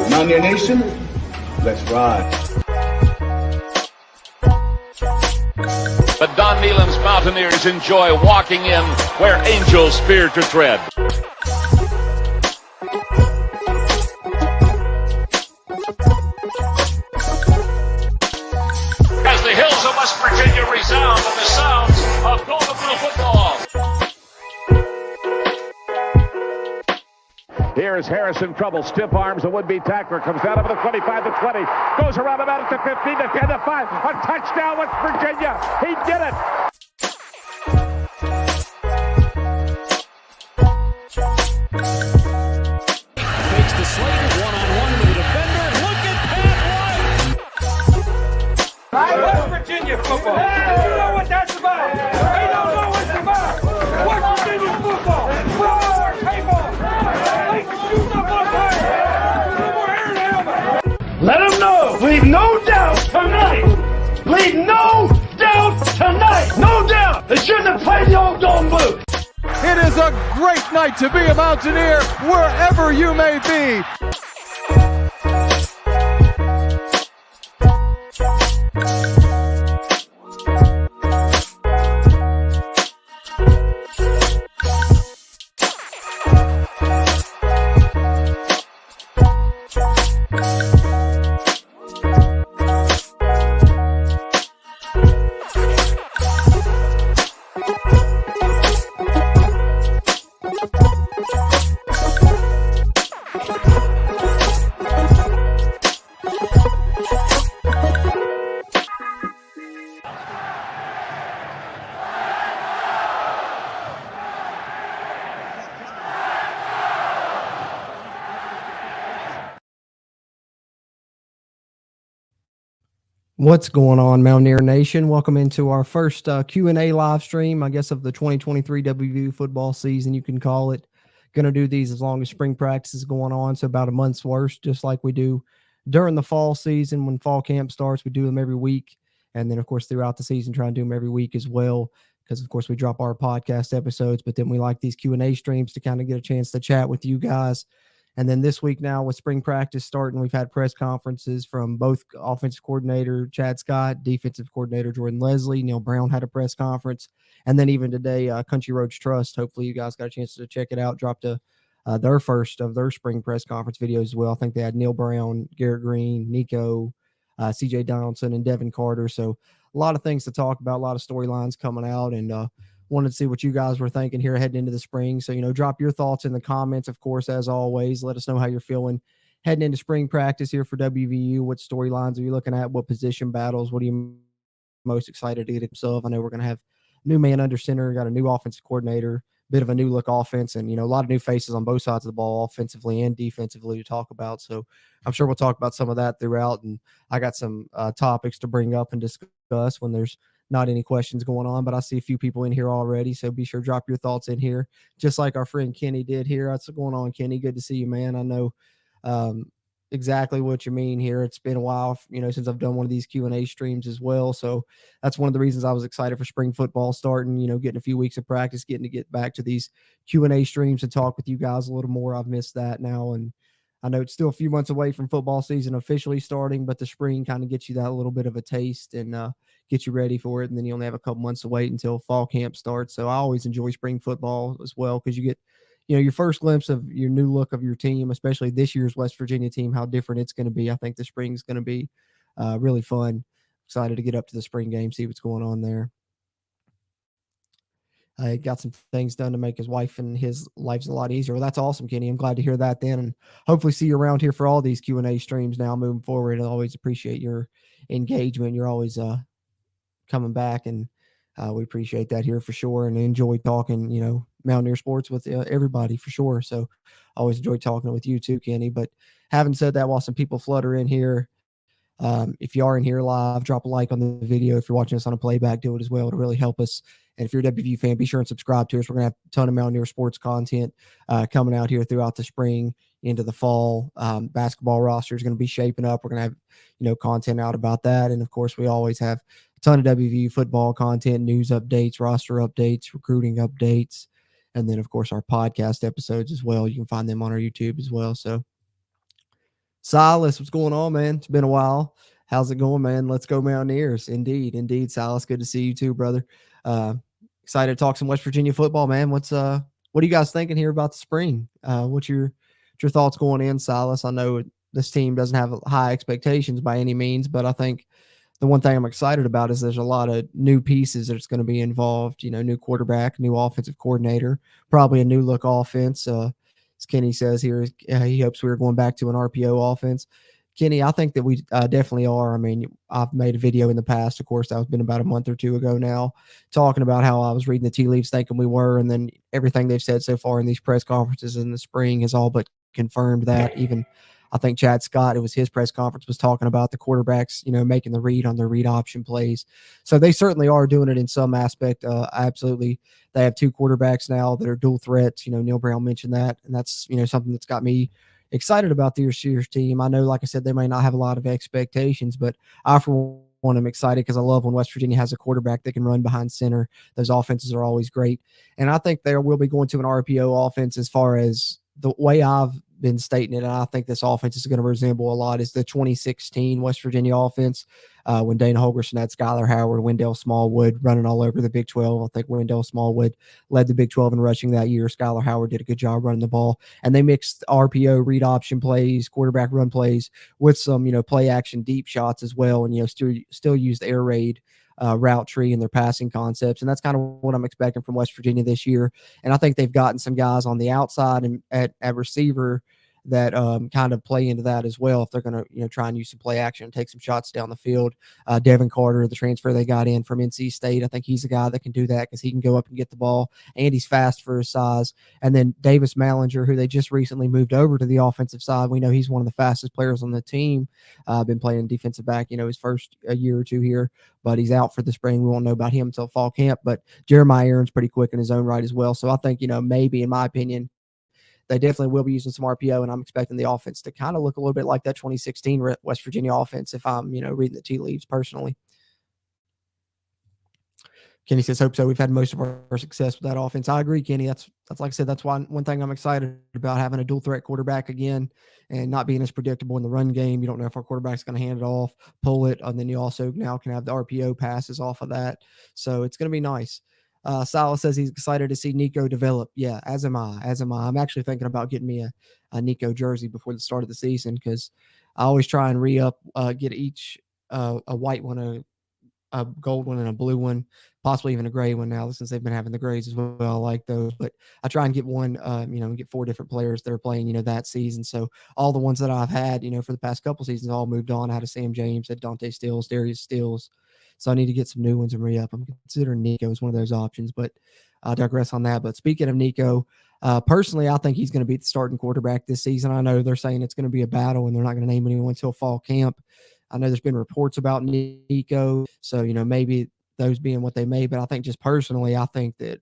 Mountaineer Nation, let's ride. But Don Nealon's Mountaineers enjoy walking in where angels fear to tread. As the hills of West Virginia resound with the sounds of WVU football. Here is Harris in trouble. Stiff arms. The would-be tackler comes down over the 25 to 20. Goes around about it to 15 to 10 to 5. A touchdown, West Virginia. He did it. Takes the Slater one-on-one with the defender. Look at Pat White. West Virginia football. You know what that's about. They don't know what it's about. West Virginia football. Football our people. Let them know. Leave no doubt tonight. Leave no doubt tonight. No doubt. They shouldn't have played the old Golden Boot. It is a great night to be a Mountaineer wherever you may be. What's going on, Mountaineer Nation? Welcome into our first Q&A live stream, I guess, of the 2023 WVU football season, you can call it. Going to do these as long as spring practice is going on, so about a month's worth, just like we do during the fall season. When fall camp starts, we do them every week. And then, of course, throughout the season, try and do them every week as well, because, of course, we drop our podcast episodes, but then we like these Q&A streams to kind of get a chance to chat with you guys. And then this week now with spring practice starting, we've had press conferences from both offensive coordinator Chad Scott, defensive coordinator Jordan Leslie. Neil Brown had a press conference. And then even today, Country Roads Trust, hopefully you guys got a chance to check it out, dropped their first of their spring press conference videos as well. I think they had Neil Brown, Garrett Green, Nico, CJ Donaldson, and Devin Carter. So a lot of things to talk about, a lot of storylines coming out, and wanted to see what you guys were thinking here heading into the spring. So, drop your thoughts in the comments, of course, as always. Let us know how you're feeling heading into spring practice here for WVU. What storylines are you looking at? What position battles? What are you most excited to get yourself? I know we're going to have new man under center, got a new offensive coordinator, bit of a new look offense, and, a lot of new faces on both sides of the ball, offensively and defensively, to talk about. So I'm sure we'll talk about some of that throughout. And I got some topics to bring up and discuss when there's not any questions going on, but I see a few people in here already. So be sure to drop your thoughts in here, just like our friend Kenny did here. What's going on, Kenny? Good to see you, man. I know exactly what you mean here. It's been a while, since I've done one of these Q&A streams as well. So that's one of the reasons I was excited for spring football starting, getting a few weeks of practice, getting to get back to these Q&A streams and talk with you guys a little more. I've missed that now. And I know it's still a few months away from football season officially starting, but the spring kind of gets you that little bit of a taste and get you ready for it. And then you only have a couple months to wait until fall camp starts. So I always enjoy spring football as well, because you get, your first glimpse of your new look of your team, especially this year's West Virginia team, how different it's going to be. I think the spring is going to be really fun. Excited to get up to the spring game, see what's going on there. I got some things done to make his wife and his lives a lot easier. Well, that's awesome, Kenny. I'm glad to hear that then, and hopefully see you around here for all these Q&A streams now moving forward. I always appreciate your engagement. You're always coming back, and we appreciate that here for sure, and enjoy talking, Mountaineer sports with everybody for sure. So always enjoy talking with you too, Kenny. But having said that, while some people flutter in here, if you are in here live, drop a like on the video. If you're watching us on a playback, do it as well to really help us. And if you're a WVU fan, be sure and subscribe to us. We're going to have a ton of Mountaineer sports content coming out here throughout the spring into the fall. Basketball roster is going to be shaping up. We're going to have, content out about that. And, of course, we always have a ton of WVU football content, news updates, roster updates, recruiting updates, and then, of course, our podcast episodes as well. You can find them on our YouTube as well. So Silas, what's going on, man? It's been a while. How's it going, man? Let's go Mountaineers. Indeed, Silas. Good to see you too, brother. Uh, excited to talk some West Virginia football, man. What are you guys thinking here about the spring? What's your thoughts going in, Silas? I know this team doesn't have high expectations by any means, but I think the one thing I'm excited about is there's a lot of new pieces that's going to be involved. You know, new quarterback, new offensive coordinator, probably a new look offense. As Kenny says here, he hopes we're going back to an RPO offense. Kenny, I think that we definitely are. I mean, I've made a video in the past, of course, that's been about a month or two ago now, talking about how I was reading the tea leaves thinking we were, and then everything they've said so far in these press conferences in the spring has all but confirmed that. Even I think Chad Scott, it was his press conference, was talking about the quarterbacks, making the read on their read option plays. So they certainly are doing it in some aspect. Absolutely. They have two quarterbacks now that are dual threats. Neil Brown mentioned that, and that's, something that's got me excited about this year's team. I know, like I said, they may not have a lot of expectations, but I, for one, am excited because I love when West Virginia has a quarterback that can run behind center. Those offenses are always great. And I think they will be going to an RPO offense as far as the way I've been stating it, and I think this offense is going to resemble a lot, is the 2016 West Virginia offense when Dana Holgorsen had Skylar Howard, Wendell Smallwood running all over the Big 12. I think Wendell Smallwood led the Big 12 in rushing that year. Skylar Howard did a good job running the ball, and they mixed RPO, read option plays, quarterback run plays with some, play action deep shots as well, and, still used air raid route tree in their passing concepts. And that's kind of what I'm expecting from West Virginia this year. And I think they've gotten some guys on the outside and at receiver that kind of play into that as well. If they're going to, try and use some play action and take some shots down the field. Devin Carter, the transfer they got in from NC State, I think he's a guy that can do that because he can go up and get the ball, and he's fast for his size. And then Davis Mallinger, who they just recently moved over to the offensive side. We know he's one of the fastest players on the team. Been playing defensive back, his first year or two here, but he's out for the spring. We won't know about him until fall camp. But Jeremiah Aaron's pretty quick in his own right as well. So I think, maybe, in my opinion, they definitely will be using some RPO, and I'm expecting the offense to kind of look a little bit like that 2016 West Virginia offense if I'm, reading the tea leaves personally. Kenny says, hope so. We've had most of our success with that offense. I agree, Kenny. That's like I said, that's one thing I'm excited about, having a dual threat quarterback again and not being as predictable in the run game. You don't know if our quarterback's going to hand it off, pull it, and then you also now can have the RPO passes off of that. So it's going to be nice. Silas says he's excited to see Nico develop. Yeah, as am I. I'm actually thinking about getting me a Nico jersey before the start of the season because I always try and re-up, get each a white one, a gold one, and a blue one, possibly even a gray one now since they've been having the grays as well. I like those, but I try and get one, get 4 different players that are playing, that season. So all the ones that I've had, for the past couple seasons all moved on. I had a Sam James, had Dante Stills, Darius Stills. So I need to get some new ones and re-up. I'm considering Nico as one of those options, but I'll digress on that. But speaking of Nico, personally, I think he's going to be the starting quarterback this season. I know they're saying it's going to be a battle and they're not going to name anyone until fall camp. I know there's been reports about Nico, so, maybe those being what they may, but I think just personally, I think that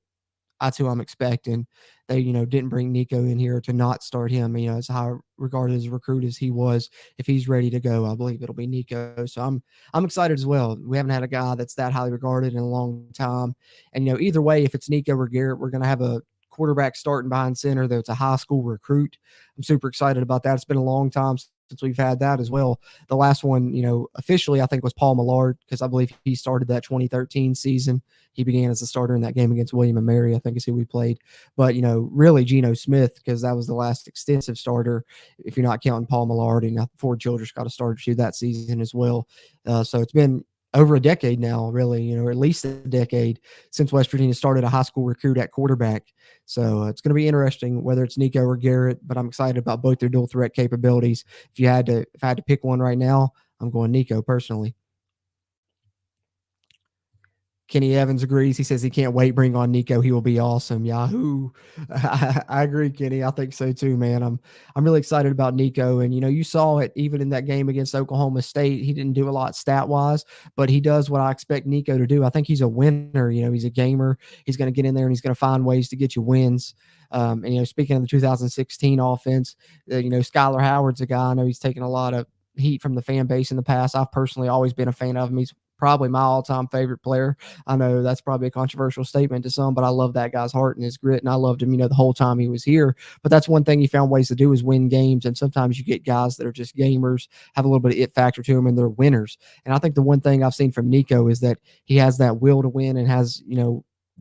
that's who I'm expecting. They, didn't bring Nico in here to not start him, as high regarded as a recruit as he was. If he's ready to go, I believe it'll be Nico. So I'm excited as well. We haven't had a guy that's that highly regarded in a long time. And, either way, if it's Nico or Garrett, we're going to have a quarterback starting behind center, though it's a high school recruit. I'm super excited about that. It's been a long time since we've had that as well. The last one, officially, I think was Paul Millard, because I believe he started that 2013 season. He began as a starter in that game against William and Mary, I think is who we played. But, really Geno Smith, because that was the last extensive starter, if you're not counting Paul Millard, and Ford Childress got a starter too that season as well. So it's been over a decade now, really, or at least a decade since West Virginia started a high school recruit at quarterback. So it's going to be interesting whether it's Nico or Garrett, but I'm excited about both their dual threat capabilities. If I had to pick one right now, I'm going Nico personally. Kenny Evans agrees. He says he can't wait. Bring on Nico. He will be awesome. Yahoo. I agree, Kenny. I think so too, man. I'm really excited about Nico. And, you saw it even in that game against Oklahoma State. He didn't do a lot stat wise, but he does what I expect Nico to do. I think he's a winner. He's a gamer. He's going to get in there and he's going to find ways to get you wins. And, speaking of the 2016 offense, Skylar Howard's a guy. I know he's taken a lot of heat from the fan base in the past. I've personally always been a fan of him. He's probably my all-time favorite player. I know that's probably a controversial statement to some, but I love that guy's heart and his grit, and I loved him, the whole time he was here. But that's one thing he found ways to do is win games, and sometimes you get guys that are just gamers, have a little bit of it factor to them, and they're winners. And I think the one thing I've seen from Nico is that he has that will to win and has,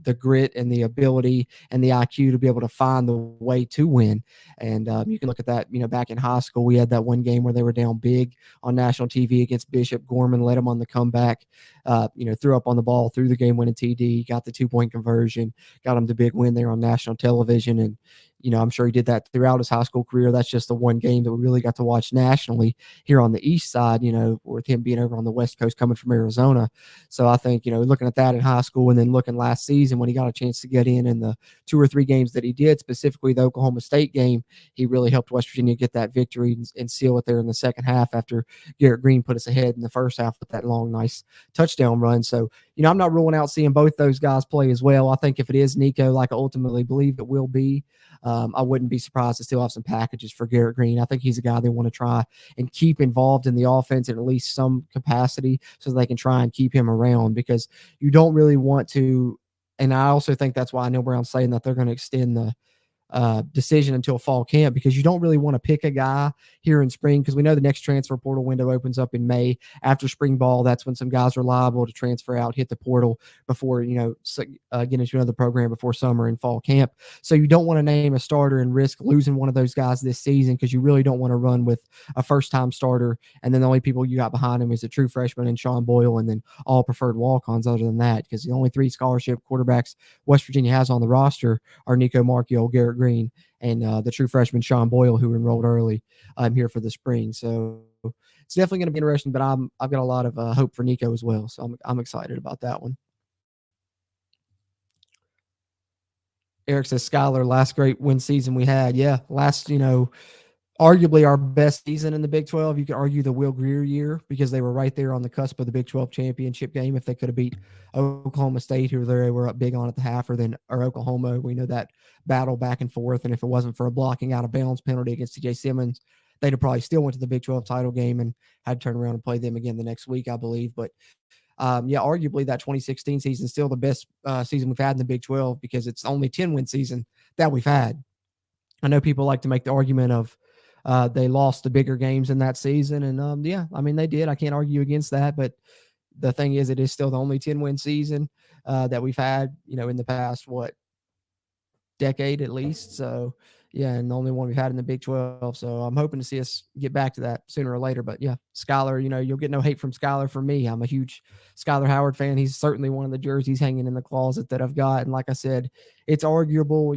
the grit and the ability and the IQ to be able to find the way to win. And you can look at that, back in high school, we had that one game where they were down big on national TV against Bishop. Gorman led them on the comeback, threw up on the ball, threw the game-winning TD, got the 2-point conversion, got them the big win there on national television. And, I'm sure he did that throughout his high school career. That's just the one game that we really got to watch nationally here on the east side, with him being over on the West Coast coming from Arizona. So I think, looking at that in high school and then looking last season when he got a chance to get in the 2 or 3 games that he did, specifically the Oklahoma State game, he really helped West Virginia get that victory and seal it there in the second half after Garrett Green put us ahead in the first half with that long, nice touchdown run. So, I'm not ruling out seeing both those guys play as well. I think if it is Nico, like I ultimately believe it will be, I wouldn't be surprised to still have some packages for Garrett Green. I think he's a guy they want to try and keep involved in the offense in at least some capacity so they can try and keep him around, because you don't really want to. And I also think that's why I know Brown's saying that they're going to extend the decision until fall camp, because you don't really want to pick a guy here in spring, because we know the next transfer portal window opens up in May after spring ball. That's when some guys are liable to transfer out, hit the portal before, get into another program before summer and fall camp. So you don't want to name a starter and risk losing one of those guys this season, because you really don't want to run with a first-time starter and then the only people you got behind him is a true freshman and Sean Boyle, and then all preferred walk-ons other than that, because the only 3 scholarship quarterbacks West Virginia has on the roster are Nico Marchiol, Garrett Green, and the true freshman Sean Boyle, who enrolled early here for the spring. So it's definitely going to be interesting, but I've got a lot of hope for Nico as well. So I'm excited about that one. Eric says, Skyler, last great win season we had. Yeah, last, arguably our best season in the Big 12. You could argue the Will Grier year, because they were right there on the cusp of the Big 12 championship game. If they could have beat Oklahoma State, who they were up big on at the half, or Oklahoma, we know that battle back and forth. And if it wasn't for a blocking out of bounds penalty against TJ Simmons, they'd have probably still went to the Big 12 title game and had to turn around and play them again the next week, I believe. But arguably that 2016 season is still the best season we've had in the Big 12, because it's the only 10-win season that we've had. I know people like to make the argument of they lost the bigger games in that season. And they did. I can't argue against that. But the thing is, it is still the only 10-win season that we've had, in the past, decade at least. So, and the only one we've had in the Big 12. So I'm hoping to see us get back to that sooner or later. But Skyler, you'll get no hate from Skyler from me. I'm a huge Skyler Howard fan. He's certainly one of the jerseys hanging in the closet that I've got. And like I said, it's arguable,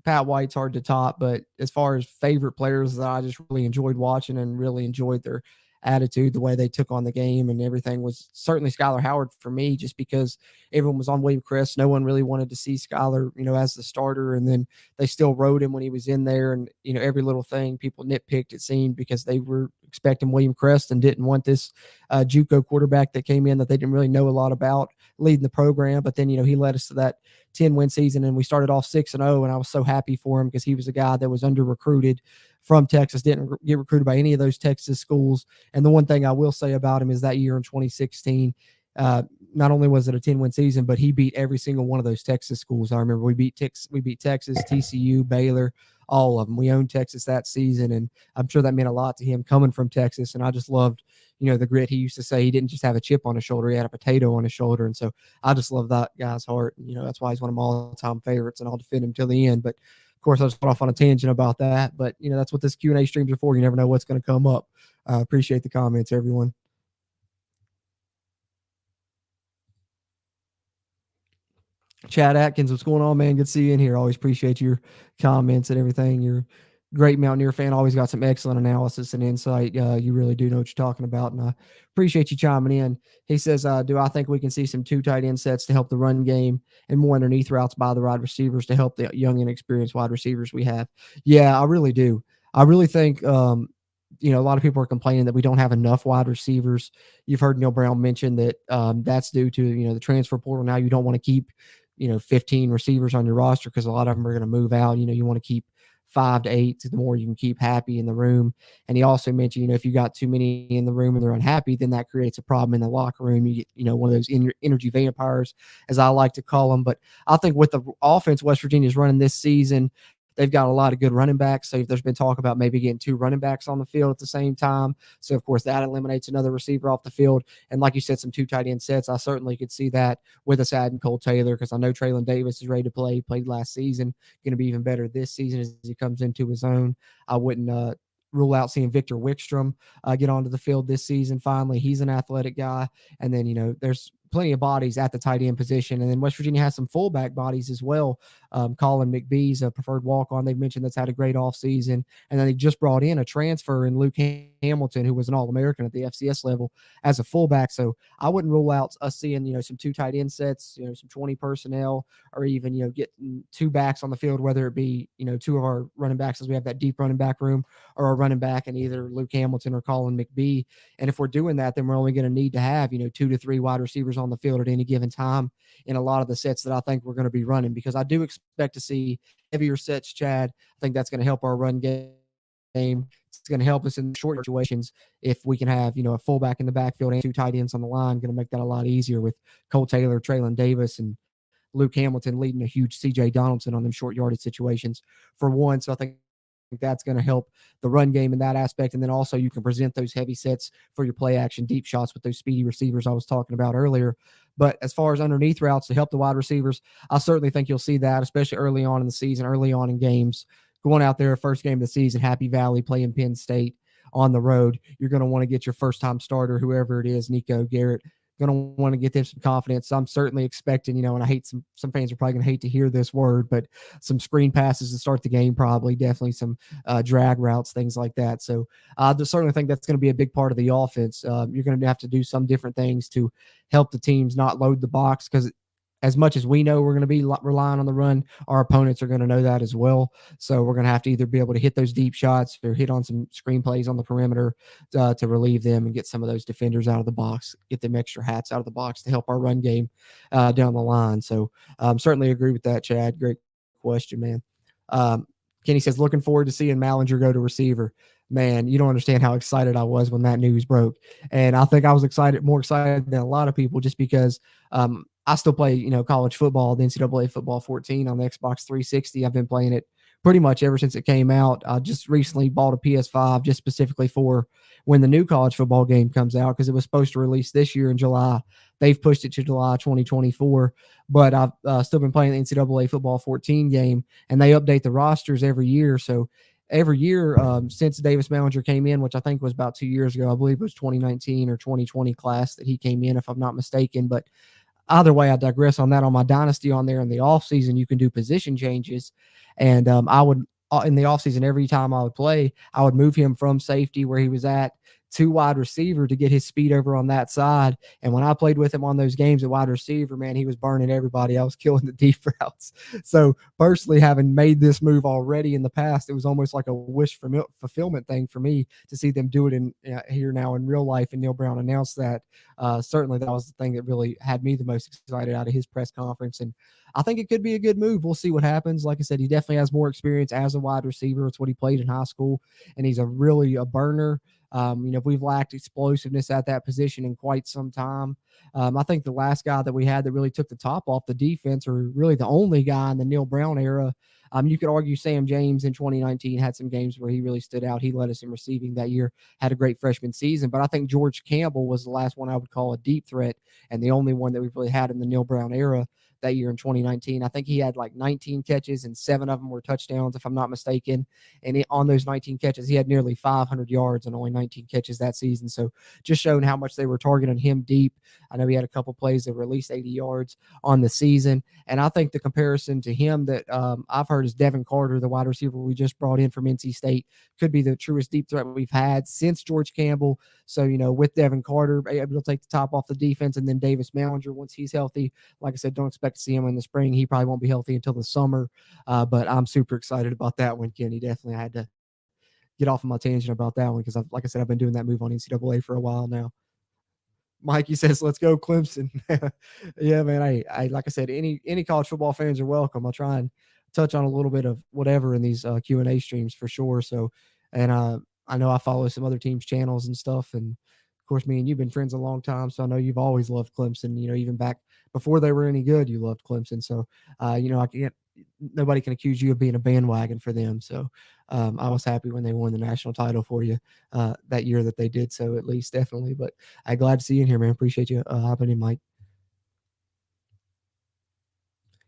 Pat White's hard to top, but as far as favorite players that I just really enjoyed watching and really enjoyed their attitude, the way they took on the game and everything, was certainly Skyler Howard for me, just because everyone was on William Crest. No one really wanted to see Skyler, as the starter. And then they still rode him when he was in there. And, every little thing people nitpicked, it seemed, because they were expecting William Crest and didn't want this JUCO quarterback that came in that they didn't really know a lot about leading the program. But then, he led us to that 10-win season, and we started off 6-0, and I was so happy for him, because he was a guy that was under-recruited from Texas, didn't get recruited by any of those Texas schools. And the one thing I will say about him is that year in 2016, not only was it a 10-win season, but he beat every single one of those Texas schools. I remember we beat Texas, TCU, Baylor, all of them. We owned Texas that season, and I'm sure that meant a lot to him coming from Texas. And I just loved, the grit. He used to say he didn't just have a chip on his shoulder, he had a potato on his shoulder. And so I just love that guy's heart. And, that's why he's one of my all-time favorites, and I'll defend him till the end. But of course, I just got off on a tangent about that. But, that's what this Q&A streams are for. You never know what's going to come up. I appreciate the comments, everyone. Chad Atkins, what's going on, man? Good to see you in here. Always appreciate your comments and everything. You're a great Mountaineer fan. Always got some excellent analysis and insight. You really do know what you're talking about, and I appreciate you chiming in. He says, do I think we can see some 2 tight end sets to help the run game and more underneath routes by the wide receivers to help the young and experienced wide receivers we have? Yeah, I really do. I really think a lot of people are complaining that we don't have enough wide receivers. You've heard Neil Brown mention that that's due to, the transfer portal. Now you don't want to keep 15 receivers on your roster, because a lot of them are going to move out. You want to keep 5 to 8, the more you can keep happy in the room. And he also mentioned, if you got too many in the room and they're unhappy, then that creates a problem in the locker room. You get, one of those energy vampires, as I like to call them. But I think with the offense West Virginia's running this season, they've got a lot of good running backs. So there's been talk about maybe getting 2 running backs on the field at the same time. So, of course, that eliminates another receiver off the field. And like you said, some 2 tight end sets. I certainly could see that with us adding Cole Taylor, because I know Traylon Davis is ready to play. He played last season. Going to be even better this season as he comes into his own. I wouldn't rule out seeing Victor Wickstrom get onto the field this season. Finally, he's an athletic guy. And then, there's plenty of bodies at the tight end position. And then West Virginia has some fullback bodies as well. Colin McBee's a preferred walk-on. They've mentioned that's had a great offseason. And then they just brought in a transfer in Luke Hamilton, who was an All-American at the FCS level as a fullback. So I wouldn't rule out us seeing, some 2 tight end sets, some 20 personnel, or even, getting 2 backs on the field, whether it be, 2 of our running backs, as we have that deep running back room, or a running back in either Luke Hamilton or Colin McBee. And if we're doing that, then we're only going to need to have, 2 to 3 wide receivers on the field at any given time in a lot of the sets that I think we're going to be running, because I do expect to see heavier sets, Chad. I think that's going to help our run game. It's going to help us in short situations if we can have, a fullback in the backfield and 2 tight ends on the line. Going to make that a lot easier with Cole Taylor, Traylon Davis, and Luke Hamilton leading a huge CJ Donaldson on them short yardage situations for one. So I think that's going to help the run game in that aspect. And then also you can present those heavy sets for your play action deep shots with those speedy receivers I was talking about earlier. But as far as underneath routes to help the wide receivers, I certainly think you'll see that, especially early on in the season, early on in games. Going out there, first game of the season, Happy Valley, playing Penn State on the road, you're going to want to get your first-time starter, whoever it is, Nico Garrett, going to want to get them some confidence. So I'm certainly expecting, and I hate some fans are probably going to hate to hear this word, but some screen passes to start the game, probably definitely some drag routes, things like that. So I certainly think that's going to be a big part of the offense. You're going to have to do some different things to help the teams not load the box, because as much as we know we're going to be relying on the run, our opponents are going to know that as well. So we're going to have to either be able to hit those deep shots or hit on some screen plays on the perimeter to relieve them and get some of those defenders out of the box, get them extra hats out of the box to help our run game down the line. So certainly agree with that, Chad. Great question, man. Kenny says, looking forward to seeing Mallinger go to receiver. Man, you don't understand how excited I was when that news broke. And I think I was more excited than a lot of people, just because I still play, college football, the NCAA football 14 on the Xbox 360. I've been playing it pretty much ever since it came out. I just recently bought a PS5 just specifically for when the new college football game comes out, because it was supposed to release this year in July. They've pushed it to July 2024, but I've still been playing the NCAA football 14 game, and they update the rosters every year. So every year since Davis Mallinger came in, which I think was about 2 years ago, I believe it was 2019 or 2020 class that he came in, if I'm not mistaken. But either way, I digress on that. On my dynasty on there in the offseason, you can do position changes. And I would, in the offseason, every time I would play, I would move him from safety where he was at to wide receiver to get his speed over on that side. And when I played with him on those games at wide receiver, man, he was burning everybody. I was killing the deep routes. So personally, having made this move already in the past, it was almost like a wish fulfillment thing for me to see them do it in here now in real life. And Neil Brown announced that. Certainly that was the thing that really had me the most excited out of his press conference. And I think it could be a good move. We'll see what happens. Like I said, he definitely has more experience as a wide receiver. It's what he played in high school, and he's really a burner. We've lacked explosiveness at that position in quite some time. I think the last guy that we had that really took the top off the defense, or really the only guy in the Neil Brown era, you could argue Sam James in 2019 had some games where he really stood out. He led us in receiving that year, had a great freshman season. But I think George Campbell was the last one I would call a deep threat, and the only one that we've really had in the Neil Brown era that year in 2019. I think he had like 19 catches, and 7 of them were touchdowns, if I'm not mistaken. And on those 19 catches, he had nearly 500 yards and only 19 catches that season. So just showing how much they were targeting him deep. I know he had a couple plays that were at least 80 yards on the season. And I think the comparison to him that I've heard is Devin Carter, the wide receiver we just brought in from NC State, could be the truest deep threat we've had since George Campbell. So, with Devin Carter able to take the top off the defense, and then Davis Mallinger, once he's healthy, like I said, don't expect to see him in the spring. He probably won't be healthy until the summer. But I'm super excited about that one, Kenny. Definitely I had to get off of my tangent about that one, because like I said, I've been doing that move on NCAA for a while now. Mikey says, let's go Clemson. Yeah, man. I like I said, any college football fans are welcome. I'll try and touch on a little bit of whatever in these Q&A streams for sure. So, and I know I follow some other teams' channels and stuff, and of course, me and you've been friends a long time, so I know you've always loved Clemson. Even back before they were any good, you loved Clemson. So, I can't. Nobody can accuse you of being a bandwagon for them. So, I was happy when they won the national title for you that year that they did so, at least definitely. But I'm glad to see you in here, man. Appreciate you hopping in, Mike.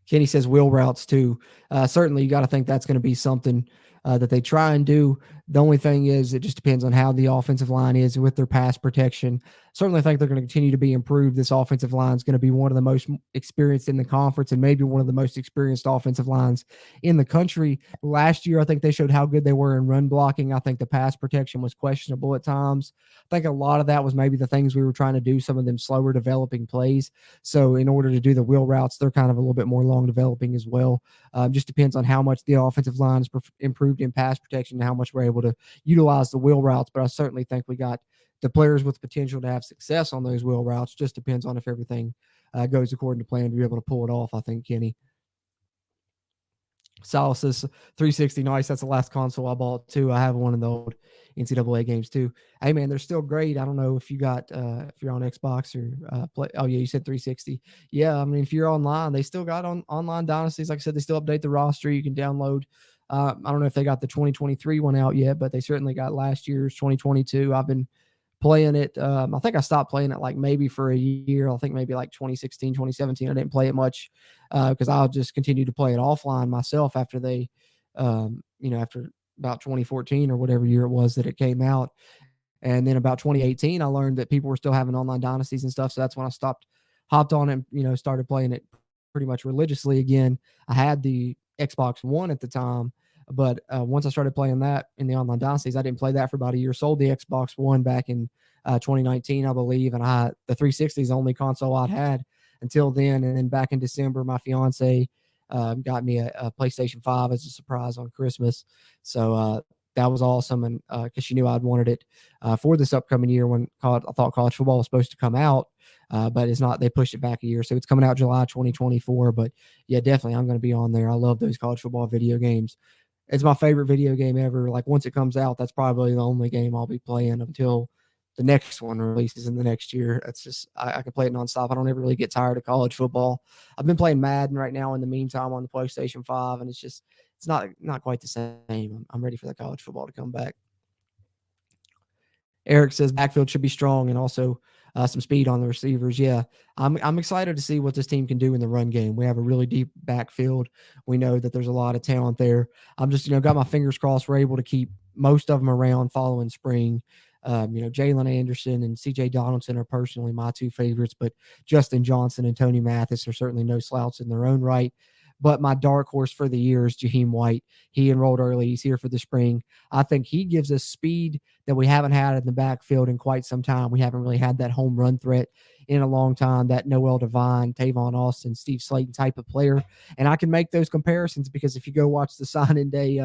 Kenny says wheel routes too. Certainly, you got to think that's going to be something that they try and do. The only thing is, it just depends on how the offensive line is with their pass protection. Certainly, I think they're going to continue to be improved. This offensive line is going to be one of the most experienced in the conference, and maybe one of the most experienced offensive lines in the country. Last year, I think they showed how good they were in run blocking. I think the pass protection was questionable at times. I think a lot of that was maybe the things we were trying to do, some of them slower developing plays. So in order to do the wheel routes, they're kind of a little bit more long developing as well. Just depends on how much the offensive line is improved in pass protection and how much we're able to utilize the wheel routes. But I certainly think we got the players with potential to have success on those wheel routes. Just depends on if everything goes according to plan to be able to pull it off, I think, Kenny. Sal says 360, nice. That's the last console I bought too. I have one of the old NCAA games too. Hey man, they're still great. I don't know if you got if you're on Xbox or play. Oh yeah, you said 360. Yeah, I mean if you're online, they still got online dynasties. Like I said, they still update the roster. You can download. I don't know if they got the 2023 one out yet, but they certainly got last year's 2022. I've been playing it. I think I stopped playing it like maybe for a year. I think maybe like 2016, 2017. I didn't play it much because I'll just continue to play it offline myself after they, after about 2014 or whatever year it was that it came out. And then about 2018, I learned that people were still having online dynasties and stuff. So that's when I hopped on and, started playing it pretty much religiously again. I had the Xbox One at the time, but once I started playing that in the online dynasties, I didn't play that for about a year. Sold the Xbox One back in 2019, I believe, and the 360 is the only console I'd had until then. And then back in December, my fiance got me a PlayStation 5 as a surprise on Christmas. So that was awesome, and because she knew I'd wanted it for this upcoming year when I thought college football was supposed to come out, but it's not. They pushed it back a year, so it's coming out July 2024. But yeah, definitely, I'm going to be on there. I love those college football video games. It's my favorite video game ever. Like once it comes out, that's probably the only game I'll be playing until the next one releases in the next year. That's just I can play it nonstop. I don't ever really get tired of college football. I've been playing Madden right now in the meantime on the PlayStation 5, and it's not quite the same. I'm ready for the college football to come back. Eric says backfield should be strong and also some speed on the receivers. Yeah, I'm excited to see what this team can do in the run game. We have a really deep backfield. We know that there's a lot of talent there. I'm just, got my fingers crossed we're able to keep most of them around following spring. Jalen Anderson and C.J. Donaldson are personally my two favorites, but Justin Johnson and Tony Mathis are certainly no slouch in their own right. But my dark horse for the year is Jaheim White. He enrolled early. He's here for the spring. I think he gives us speed that we haven't had in the backfield in quite some time. We haven't really had that home run threat in a long time, that Noel Devine, Tavon Austin, Steve Slayton type of player. And I can make those comparisons because if you go watch the signing day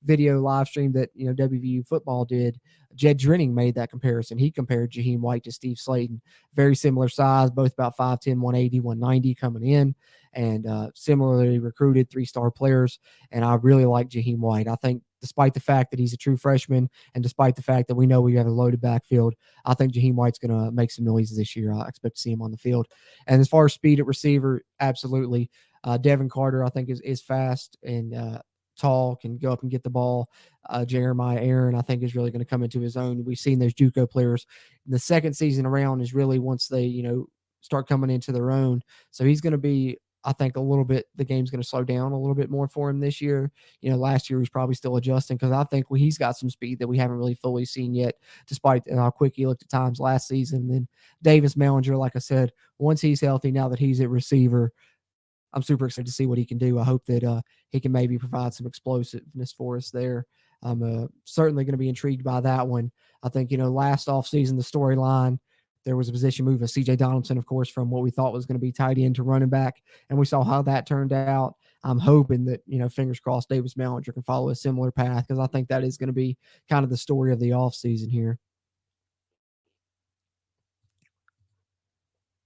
video live stream that, WVU football did, Jed Drenning made that comparison. He compared Jaheim White to Steve Slayton. Very similar size, both about 5'10", 180, 190 coming in, and similarly recruited 3-star players. And I really like Jaheim White. I think despite the fact that he's a true freshman and despite the fact that we know we have a loaded backfield, I think Jaheim White's going to make some noise this year. I expect to see him on the field. And as far as speed at receiver, absolutely. Devin Carter, I think, is fast and tall, can go up and get the ball. Jeremiah Aaron, I think, is really going to come into his own. We've seen those JUCO players. The second season around is really once they, start coming into their own. So he's going to be, I think, a little bit, the game's going to slow down a little bit more for him this year. Last year he's probably still adjusting because I think he's got some speed that we haven't really fully seen yet, despite how quick he looked at times last season. And then Davis Mallinger, like I said, once he's healthy, now that he's at receiver, I'm super excited to see what he can do. I hope that he can maybe provide some explosiveness for us there. I'm certainly going to be intrigued by that one. I think, last offseason, the storyline, there was a position move of C.J. Donaldson, of course, from what we thought was going to be tight end to running back, and we saw how that turned out. I'm hoping that, fingers crossed, Davis Mallinger can follow a similar path because I think that is going to be kind of the story of the offseason here.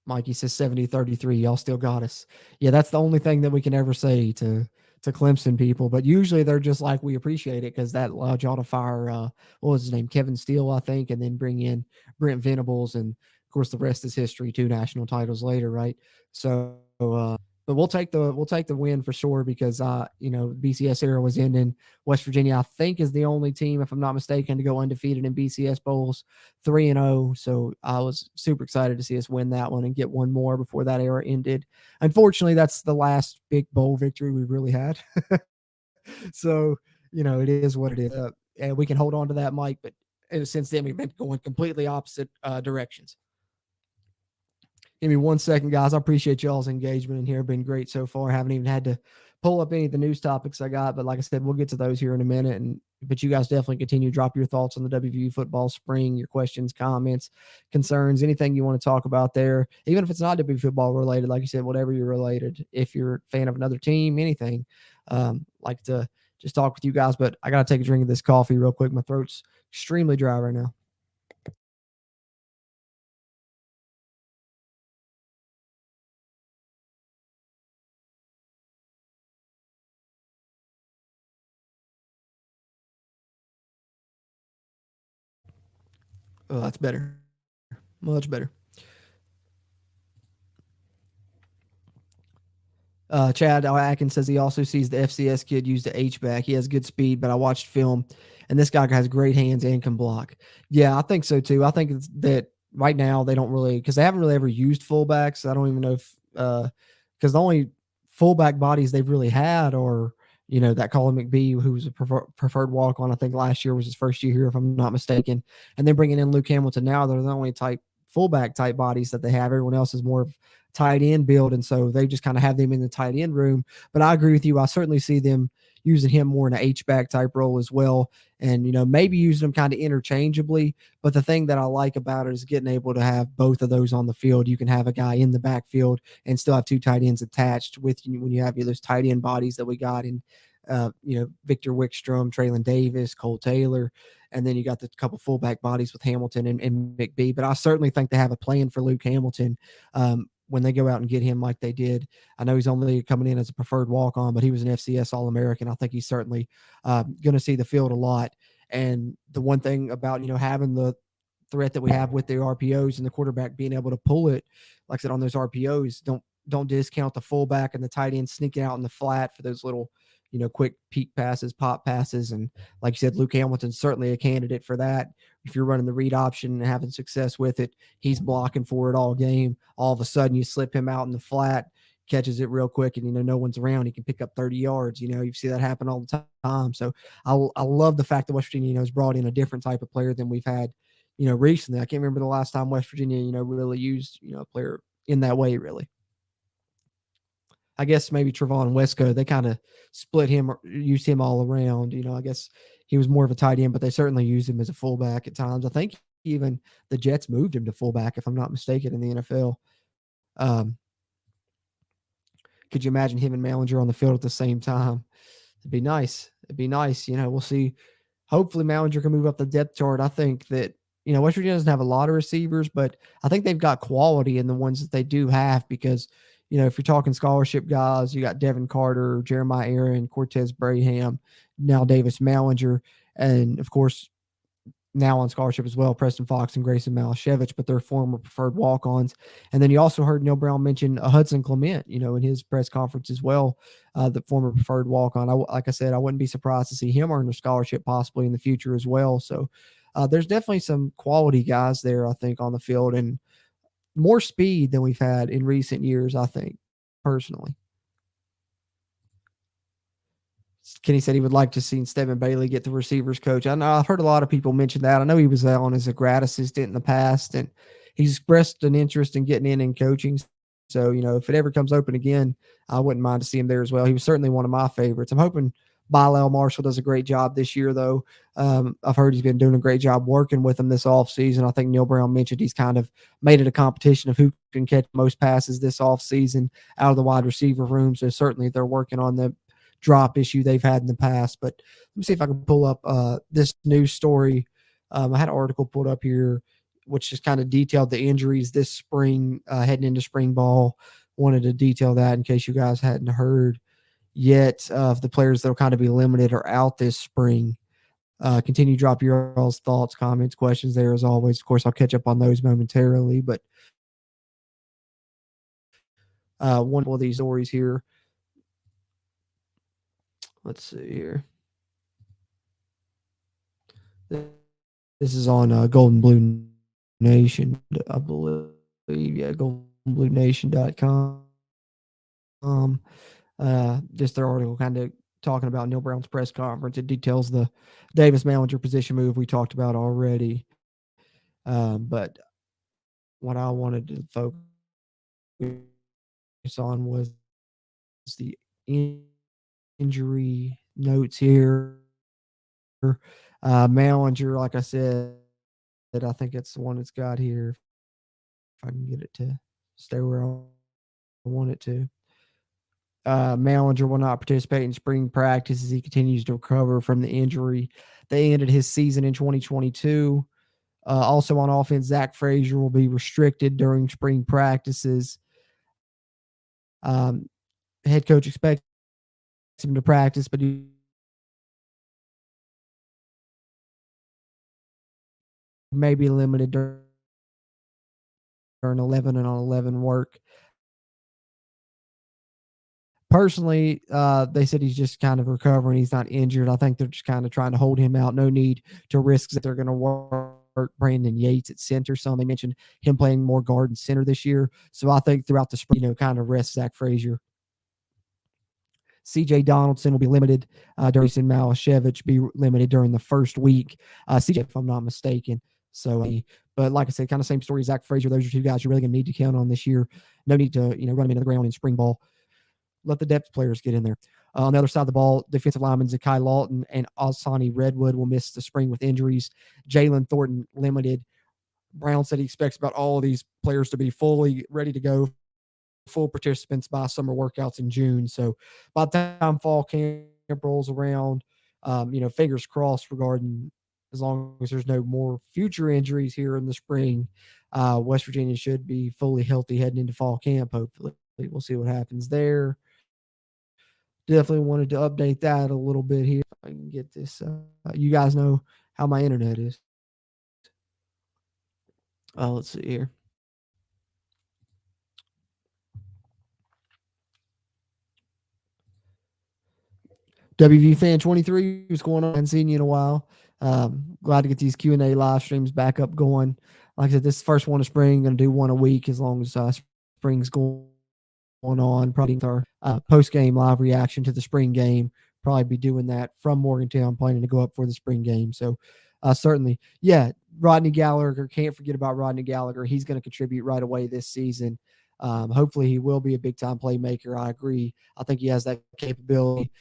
Mikey says 70-33. Y'all still got us. Yeah, that's the only thing that we can ever say to to Clemson people, but usually they're just like, we appreciate it because that allowed y'all to fire what was his name, Kevin Steele, I think, and then bring in Brent Venables, and of course the rest is history. 2 national titles later, right? So, but we'll take the win for sure because BCS era was ending. West Virginia, I think, is the only team, if I'm not mistaken, to go undefeated in BCS bowls, 3-0. So I was super excited to see us win that one and get one more before that era ended. Unfortunately, that's the last big bowl victory we really had. So, it is what it is. And we can hold on to that, Mike, but since then we've been going completely opposite directions. Give me 1 second, guys. I appreciate y'all's engagement in here. Been great so far. Haven't even had to pull up any of the news topics I got, but like I said, we'll get to those here in a minute. But you guys definitely continue to drop your thoughts on the WVU football spring, your questions, comments, concerns, anything you want to talk about there. Even if it's not WVU football related, like you said, whatever you're related. If you're a fan of another team, anything, like to just talk with you guys. But I got to take a drink of this coffee real quick. My throat's extremely dry right now. Oh, that's better. Much better. Chad Atkins says he also sees the FCS kid use the H-back. He has good speed, but I watched film, and this guy has great hands and can block. Yeah, I think so too. I think it's that right now they don't really, because they haven't really ever used fullbacks. I don't even know if because the only fullback bodies they've really had are that Colin McBee, who was a preferred walk-on. I think last year was his first year here, if I'm not mistaken. And then bringing in Luke Hamilton now, they're the only fullback type bodies that they have. Everyone else is more of tight end build, and so they just kind of have them in the tight end room. But I agree with you. I certainly see them using him more in an H-back type role as well, and maybe using them kind of interchangeably. But the thing that I like about it is getting able to have both of those on the field. You can have a guy in the backfield and still have 2 tight ends attached with you when you have those tight end bodies that we got in Victor Wickstrom, Traylon Davis, Cole Taylor, and then you got the couple fullback bodies with Hamilton and McBee. But I certainly think they have a plan for Luke Hamilton when they go out and get him like they did. I know he's only coming in as a preferred walk-on, but he was an FCS All-American. I think he's certainly going to see the field a lot. And the one thing about, having the threat that we have with the RPOs and the quarterback being able to pull it, like I said, on those RPOs, don't discount the fullback and the tight end sneaking out in the flat for those little, quick peek passes, pop passes. And like you said, Luke Hamilton's certainly a candidate for that. If you're running the read option and having success with it, he's blocking for it all game. All of a sudden you slip him out in the flat, catches it real quick, and no one's around. He can pick up 30 yards. You see that happen all the time. So I love the fact that West Virginia has brought in a different type of player than we've had recently. I can't remember the last time West Virginia really used a player in that way, really. I guess maybe Trevon Wesco, they kind of split him or used him all around. I guess he was more of a tight end, but they certainly used him as a fullback at times. I think even the Jets moved him to fullback, if I'm not mistaken, in the NFL. Could you imagine him and Mallinger on the field at the same time? It'd be nice. We'll see. Hopefully Mallinger can move up the depth chart. I think that, West Virginia doesn't have a lot of receivers, but I think they've got quality in the ones that they do have because, if you're talking scholarship guys, you got Devin Carter, Jeremiah Aaron, Cortez Braham, now Davis Mallinger, and of course, now on scholarship as well, Preston Fox and Grayson Malashevich, but they're former preferred walk-ons. And then you also heard Neil Brown mention Hudson Clement, in his press conference as well, the former preferred walk-on. Like I said, I wouldn't be surprised to see him earn a scholarship possibly in the future as well. So there's definitely some quality guys there, I think, on the field, and more speed than we've had in recent years, I think, personally. Kenny said he would like to see Stephen Bailey get the receivers coach. I know I've heard a lot of people mention that. I know he was on as a grad assistant in the past, and he's expressed an interest in getting in coaching. So, if it ever comes open again, I wouldn't mind to see him there as well. He was certainly one of my favorites. I'm hoping Bilal Marshall does a great job this year, though. I've heard he's been doing a great job working with him this offseason. I think Neil Brown mentioned he's kind of made it a competition of who can catch most passes this offseason out of the wide receiver room. So certainly they're working on the drop issue they've had in the past. But let me see if I can pull up this news story. I had an article pulled up here, which just kind of detailed the injuries this spring, heading into spring ball. Wanted to detail that in case you guys hadn't heard. yet of the players that will kind of be limited or out this spring. Continue to drop your all's thoughts, comments, questions there as always. Of course, I'll catch up on those momentarily, but one of these stories here. Let's see here. This is on Golden Blue Nation, I believe. Yeah, goldenbluenation.com. Just their article kind of talking about Neil Brown's press conference. It details the Davis Mallinger position move we talked about already. But what I wanted to focus on was the injury notes here. Mallinger, like I said, I think it's the one it's got here. If I can get it to stay where I want it to. Mallinger will not participate in spring practice as he continues to recover from the injury. They ended his season in 2022. Also on offense, Zach Frazier will be restricted during spring practices. Head coach expects him to practice, but he may be limited during 11 and on 11 work. Personally, they said he's just kind of recovering. He's not injured. I think they're just kind of trying to hold him out. No need to risk that they're going to work Brandon Yates at center. So they mentioned him playing more guard and center this year. So I think throughout the spring, kind of rest Zach Frazier. CJ Donaldson will be limited. Durson Malashevich be limited during the first week. CJ, if I'm not mistaken. So, but like I said, kind of same story. Zach Frazier, those are two guys you're really going to need to count on this year. No need to, run them into the ground in spring ball. Let the depth players get in there. On the other side of the ball, defensive linemen Zakai Lawton and Asani Redwood will miss the spring with injuries. Jalen Thornton limited. Brown said he expects about all of these players to be fully ready to go, full participants by summer workouts in June. So by the time fall camp rolls around, fingers crossed regarding as long as there's no more future injuries here in the spring, West Virginia should be fully healthy heading into fall camp, hopefully. We'll see what happens there. Definitely wanted to update that a little bit here. If I can get this. You guys know how my internet is. Let's see here. WVU Fan 23, what's going on? I haven't seen you in a while. Glad to get these Q&A live streams back up going. Like I said, this is the first one of spring. Going to do one a week as long as spring's going on. Probably our post-game live reaction to the spring game. Probably be doing that from Morgantown, planning to go up for the spring game. So certainly, yeah, Rodney Gallagher, can't forget about Rodney Gallagher. He's going to contribute right away this season. Hopefully he will be a big-time playmaker. I agree. I think he has that capability.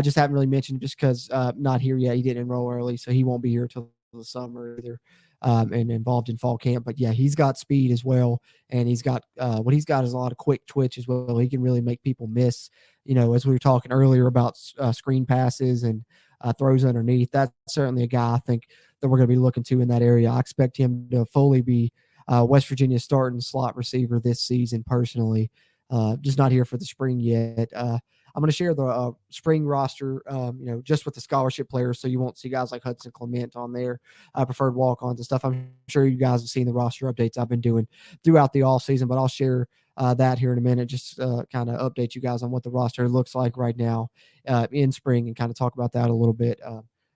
Just haven't really mentioned just because not here yet. He didn't enroll early, so he won't be here till the summer either. And involved in fall camp. But yeah, he's got speed as well. And he's got what he's got is a lot of quick twitch as well. He can really make people miss, as we were talking earlier about screen passes and throws underneath. That's certainly a guy I think that we're going to be looking to in that area. I expect him to fully be West Virginia starting slot receiver this season personally. Just not here for the spring yet. I'm going to share the spring roster, just with the scholarship players, so you won't see guys like Hudson Clement on there, preferred walk-ons and stuff. I'm sure you guys have seen the roster updates I've been doing throughout the offseason, but I'll share that here in a minute, just kind of update you guys on what the roster looks like right now in spring and kind of talk about that a little bit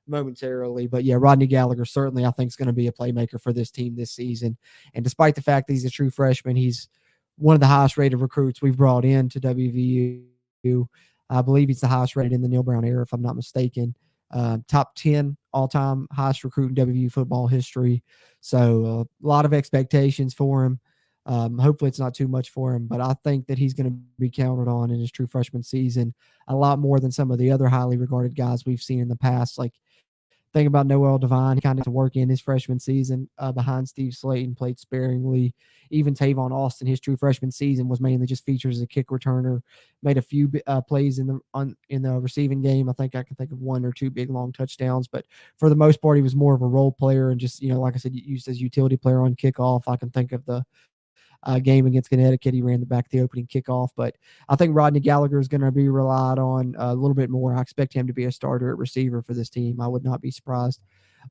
momentarily. But yeah, Rodney Gallagher certainly I think is going to be a playmaker for this team this season. And despite the fact that he's a true freshman, he's one of the highest rated recruits we've brought in to WVU. I believe he's the highest rated in the Neil Brown era, if I'm not mistaken. Top 10 all-time highest recruit in WVU football history. So a lot of expectations for him. Hopefully it's not too much for him, but I think that he's going to be counted on in his true freshman season a lot more than some of the other highly regarded guys we've seen in the past. Like, think about Noel Devine. He kind of had to work in his freshman season behind Steve Slayton, played sparingly. Even Tavon Austin, his true freshman season was mainly just featured as a kick returner. Made a few plays in the receiving game. I think I can think of one or two big long touchdowns, but for the most part, he was more of a role player and just like I said, used as utility player on kickoff. I can think of the game against Connecticut. He ran the back of the opening kickoff, but I think Rodney Gallagher is going to be relied on a little bit more. I expect him to be a starter at receiver for this team. I would not be surprised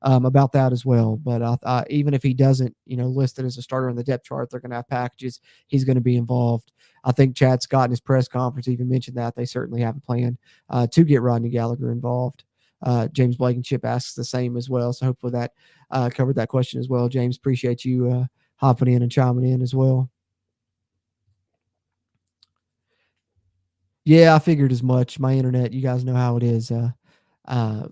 about that as well. But even if he doesn't, listed as a starter on the depth chart, they're going to have packages. He's going to be involved. I think Chad Scott in his press conference even mentioned that they certainly have a plan to get Rodney Gallagher involved. James Blankenship asks the same as well. So hopefully that covered that question as well. James, appreciate you hopping in and chiming in as well. Yeah, I figured as much. My internet, you guys know how it is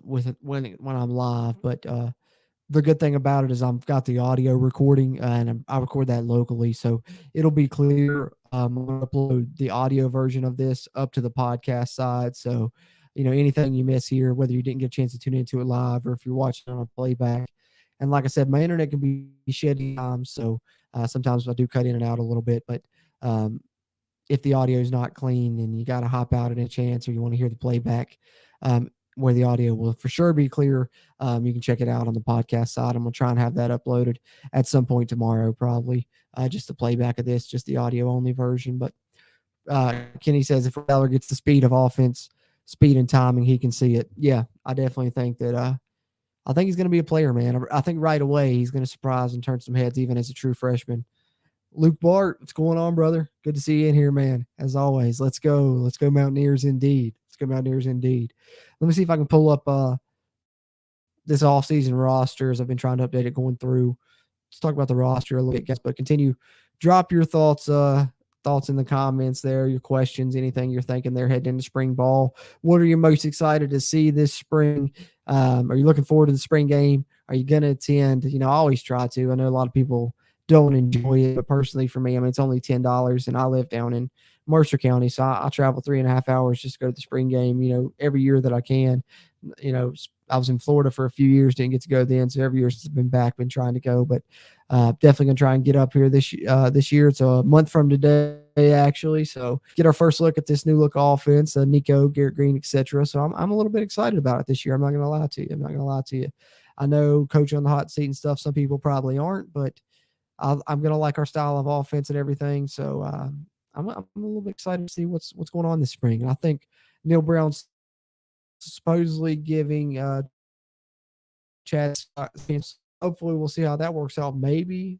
with it when I'm live. But the good thing about it is I've got the audio recording and I record that locally, so it'll be clear. I'm going to upload the audio version of this up to the podcast side. So, anything you miss here, whether you didn't get a chance to tune into it live or if you're watching on a playback. And like I said, my internet can be shitty times, so sometimes I do cut in and out a little bit. But if the audio is not clean and you got to hop out at a chance or you want to hear the playback, where the audio will for sure be clear, you can check it out on the podcast side. I'm going to try and have that uploaded at some point tomorrow, probably just the playback of this, just the audio only version. But Kenny says if Reller gets the speed of offense, speed and timing, he can see it. Yeah, I definitely think that I think he's going to be a player, man. I think right away he's going to surprise and turn some heads even as a true freshman. Luke Bart, what's going on, brother? Good to see you in here, man. As always, let's go. Let's go Mountaineers indeed. Let's go Mountaineers indeed. Let me see if I can pull up this offseason roster as I've been trying to update it going through. Let's talk about the roster a little bit, guys, but continue. Drop your thoughts in the comments there, your questions, anything you're thinking there heading into spring ball. What are you most excited to see this spring? Are you looking forward to the spring game? Are you going to attend? I always try to. I know a lot of people don't enjoy it, but personally for me, it's only $10 and I live down in Mercer County. So I travel 3.5 hours just to go to the spring game, every year that I can. I was in Florida for a few years, didn't get to go then. So every year since I've been back, been trying to go, but definitely going to try and get up here this year. It's a month from today, actually. So get our first look at this new look offense, Nico, Garrett Green, etc. So I'm a little bit excited about it this year. I'm not going to lie to you. I know coach on the hot seat and stuff. Some people probably aren't, but I'm going to like our style of offense and everything. So I'm a little bit excited to see what's going on this spring. And I think Neil Brown's supposedly giving Chad Scott a chance. Hopefully we'll see how that works out. Maybe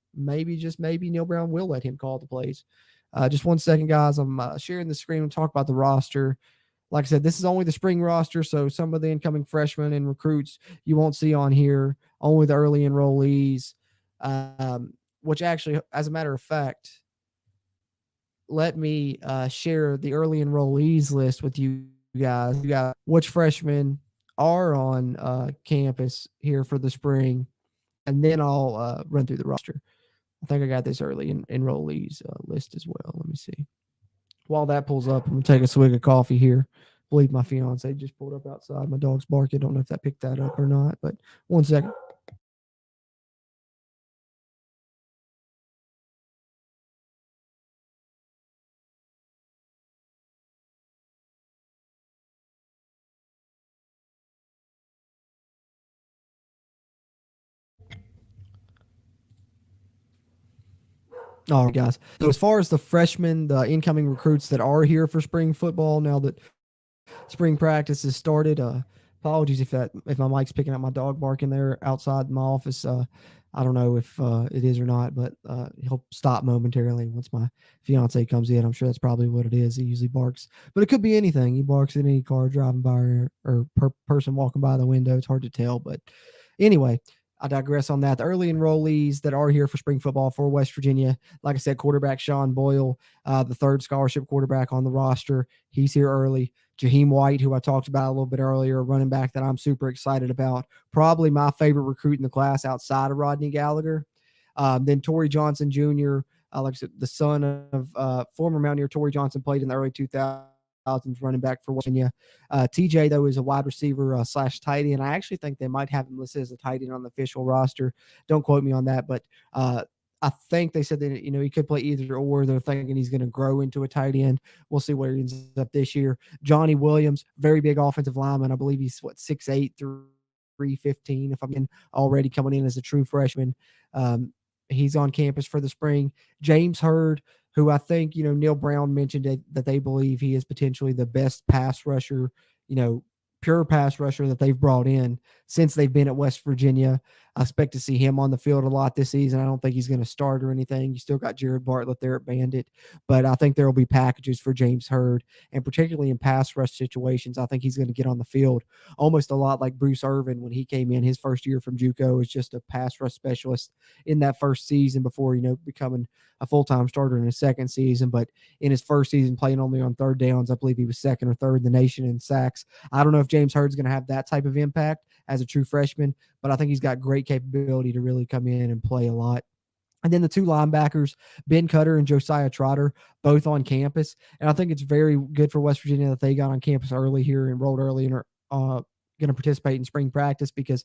just maybe Neil Brown will let him call the plays. Just 1 second, guys. I'm sharing the screen and talk about the roster. Like I said, this is only the spring roster, so some of the incoming freshmen and recruits you won't see on here. Only the early enrollees. Which actually, as a matter of fact, let me share the early enrollees list with you guys. You got which freshmen are on campus here for the spring, and then I'll run through the roster. I think I got this early enrollees list as well. Let me see. While that pulls up, I'm going to take a swig of coffee here. I believe my fiance just pulled up outside. My dog's barking. I don't know if that picked that up or not, but 1 second. All right, guys. So as far as the freshmen, the incoming recruits that are here for spring football, now that spring practice has started, apologies if my mic's picking up my dog barking there outside my office. I don't know if it is or not, but he'll stop momentarily once my fiance comes in. I'm sure that's probably what it is. He usually barks, but it could be anything. He barks at any car driving by or person walking by the window. It's hard to tell, but anyway. I digress on that. The early enrollees that are here for spring football for West Virginia, like I said, quarterback Sean Boyle, the third scholarship quarterback on the roster. He's here early. Jaheim White, who I talked about a little bit earlier, running back that I'm super excited about. Probably my favorite recruit in the class outside of Rodney Gallagher. Then Torrey Johnson Jr., like I said, the son of former Mountaineer Torrey Johnson, played in the early 2000s. Running back for Virginia. TJ, though, is a wide receiver / tight end. I actually think they might have him listed as a tight end on the official roster. Don't quote me on that, but I think they said that he could play either or. They're thinking he's going to grow into a tight end. We'll see where he ends up this year. Johnny Williams, very big offensive lineman. I believe he's 6'8" through 315. If I'm already coming in as a true freshman. He's on campus for the spring. James Hurd, who I think, Neil Brown mentioned that they believe he is potentially the best pass rusher, pure pass rusher that they've brought in since they've been at West Virginia. I expect to see him on the field a lot this season. I don't think he's going to start or anything. You still got Jared Bartlett there at Bandit, but I think there will be packages for James Hurd, and particularly in pass rush situations, I think he's going to get on the field almost a lot like Bruce Irvin when he came in his first year from JUCO as just a pass rush specialist in that first season before, becoming a full-time starter in his second season. But in his first season playing only on third downs, I believe he was second or third in the nation in sacks. I don't know if James Hurd's going to have that type of impact as a true freshman, but I think he's got great capability to really come in and play a lot. And then the two linebackers, Ben Cutter and Josiah Trotter, both on campus. And I think it's very good for West Virginia that they got on campus early here, enrolled early, and are going to participate in spring practice, because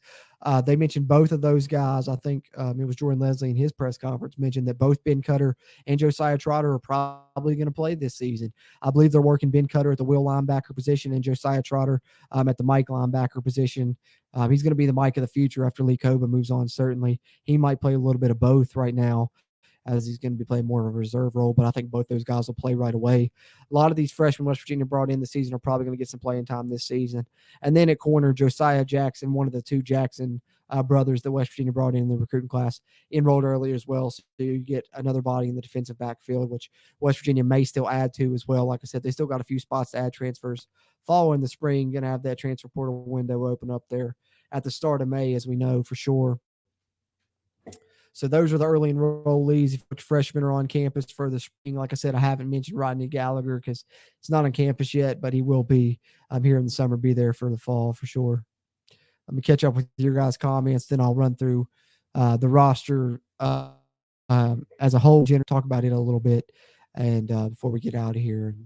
they mentioned both of those guys. I think it was Jordan Leslie in his press conference mentioned that both Ben Cutter and Josiah Trotter are probably going to play this season. I believe they're working Ben Cutter at the will linebacker position and Josiah Trotter at the Mike linebacker position. He's going to be the Mike of the future after Lee Koba moves on. Certainly, he might play a little bit of both right now, as he's going to be playing more of a reserve role, but I think both those guys will play right away. A lot of these freshmen West Virginia brought in this season are probably going to get some playing time this season. And then at corner, Josiah Jackson, one of the two Jackson brothers that West Virginia brought in the recruiting class, enrolled early as well. So you get another body in the defensive backfield, which West Virginia may still add to as well. Like I said, they still got a few spots to add transfers following the spring. Going to have that transfer portal window open up there at the start of May, as we know for sure. So those are the early enrollees. If freshmen are on campus for the spring, like I said, I haven't mentioned Rodney Gallagher because it's not on campus yet, but he will be here in the summer, be there for the fall for sure. Let me catch up with your guys' comments, then I'll run through the roster as a whole, talk about it a little bit, and before we get out of here. And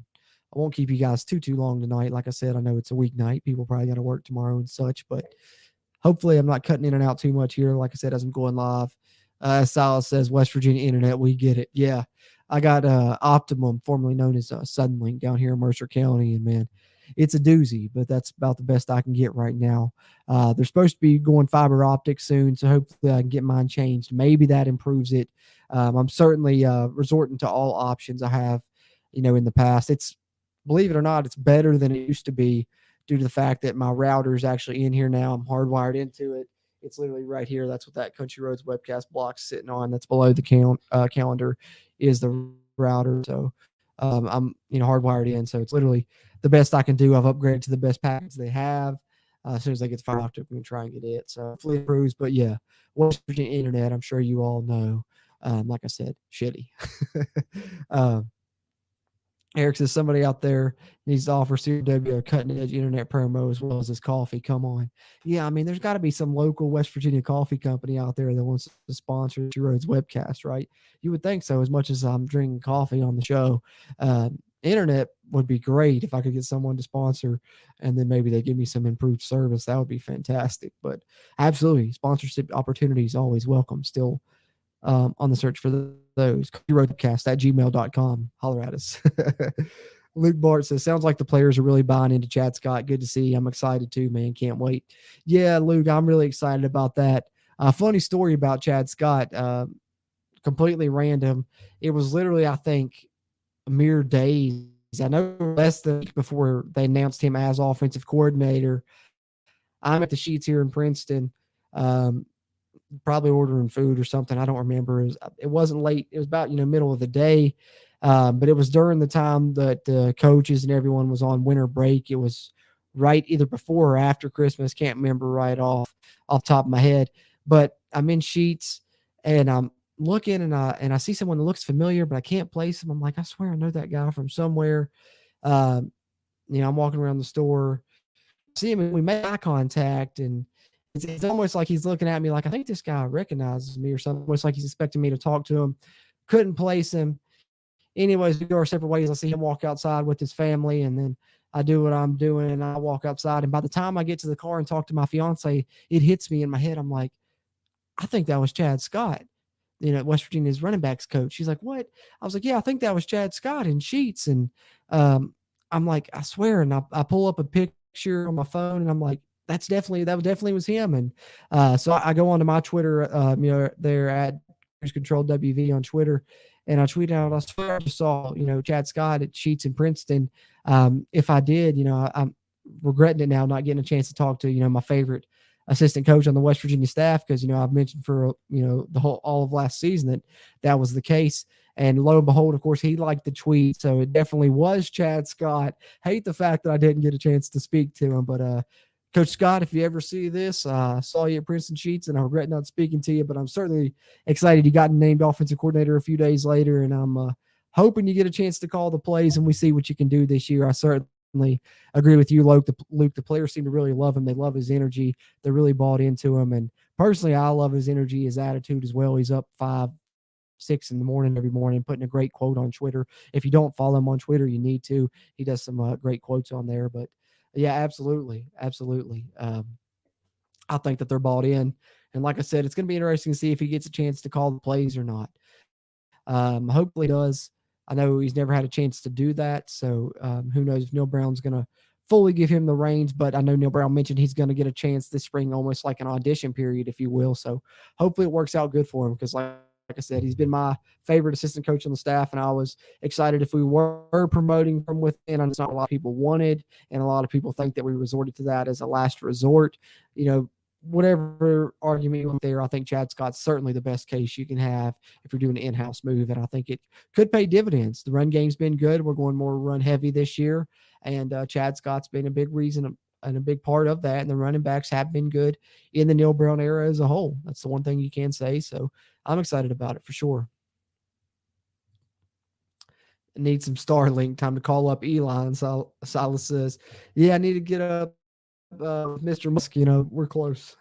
I won't keep you guys too long tonight. Like I said, I know it's a weeknight. People probably got to work tomorrow and such, but hopefully I'm not cutting in and out too much here. Like I said, as I'm going live. Silas says, West Virginia internet, we get it. Yeah, I got Optimum, formerly known as Suddenlink, down here in Mercer County, and man, it's a doozy, but that's about the best I can get right now. They're supposed to be going fiber optic soon, so hopefully I can get mine changed. Maybe that improves it. I'm certainly resorting to all options I have, in the past. It's, believe it or not, it's better than it used to be due to the fact that my router is actually in here now. I'm hardwired into it. It's literally right here. That's what that Country Roads webcast block's sitting on. That's below the calendar is the router. So I'm hardwired in. So it's literally the best I can do. I've upgraded to the best package they have. As soon as I get the fiber optic, we can try and get it. So hopefully it improves. But yeah, West Virginia internet, I'm sure you all know. Like I said, shitty. Eric says somebody out there needs to offer CW a cutting-edge internet promo as well as his coffee. Come on. Yeah, I mean, there's got to be some local West Virginia coffee company out there that wants to sponsor Two Roads webcast, right? You would think so, as much as I'm drinking coffee on the show. Internet would be great if I could get someone to sponsor, and then maybe they give me some improved service. That would be fantastic. But absolutely, sponsorship opportunities always welcome. Still on the search for those. Roadcast at gmail.com. Holler at us. Luke Bart says, sounds like the players are really buying into Chad Scott. Good to see. I'm excited too, man. Can't wait. Yeah, Luke, I'm really excited about that. Funny story about Chad Scott. Completely random. It was literally, I think, a mere days. I know less than a week before they announced him as offensive coordinator. I'm at the Sheets here in Princeton. Probably ordering food or something. I don't remember. It wasn't late. It was about, middle of the day. But it was during the time that the coaches and everyone was on winter break. It was right either before or after Christmas. Can't remember right off the top of my head. But I'm in Sheets and I'm looking and I see someone that looks familiar, but I can't place him. I'm like, I swear I know that guy from somewhere. I'm walking around the store, see him, and we make eye contact, and it's almost like he's looking at me like, I think this guy recognizes me or something. Almost like he's expecting me to talk to him. Couldn't place him. Anyways, we go our separate ways. I see him walk outside with his family, and then I do what I'm doing, and I walk outside. And by the time I get to the car and talk to my fiance, it hits me in my head. I'm like, I think that was Chad Scott, West Virginia's running backs coach. She's like, what? I was like, yeah, I think that was Chad Scott in Sheets. And I'm like, I swear. And I pull up a picture on my phone, and I'm like, that definitely was him. And so I go onto my Twitter, there at Control WV on Twitter, and I tweeted out, I swear I just saw, Chad Scott at Sheets in Princeton. If I did, I'm regretting it now, not getting a chance to talk to, my favorite assistant coach on the West Virginia staff, because, I've mentioned for, all of last season that was the case. And lo and behold, of course, he liked the tweet. So it definitely was Chad Scott. Hate the fact that I didn't get a chance to speak to him, but, Coach Scott, if you ever see this, I saw you at Princeton Sheets, and I regret not speaking to you, but I'm certainly excited you got named offensive coordinator a few days later, and I'm hoping you get a chance to call the plays and we see what you can do this year. I certainly agree with you, Luke. The players seem to really love him. They love his energy. They're really bought into him, and personally, I love his energy, his attitude as well. He's up 5, 6 in the morning every morning, putting a great quote on Twitter. If you don't follow him on Twitter, you need to. He does some great quotes on there, but yeah, absolutely. Absolutely. I think that they're bought in. And like I said, it's going to be interesting to see if he gets a chance to call the plays or not. Hopefully he does. I know he's never had a chance to do that. So who knows if Neil Brown's going to fully give him the reins, but I know Neil Brown mentioned he's going to get a chance this spring, almost like an audition period, if you will. So hopefully it works out good for him, because like I said, he's been my favorite assistant coach on the staff, and I was excited if we were promoting from within. And it's not a lot of people wanted, and a lot of people think that we resorted to that as a last resort. Whatever argument you want there, I think Chad Scott's certainly the best case you can have if you're doing an in-house move, and I think it could pay dividends. The run game's been good. We're going more run heavy this year, and Chad Scott's been a big reason and a big part of that, and the running backs have been good in the Neil Brown era as a whole. That's the one thing you can say, so I'm excited about it for sure. Need some Starlink. Time to call up Elon. Silas says, yeah, I need to get up Mr. Musk. We're close.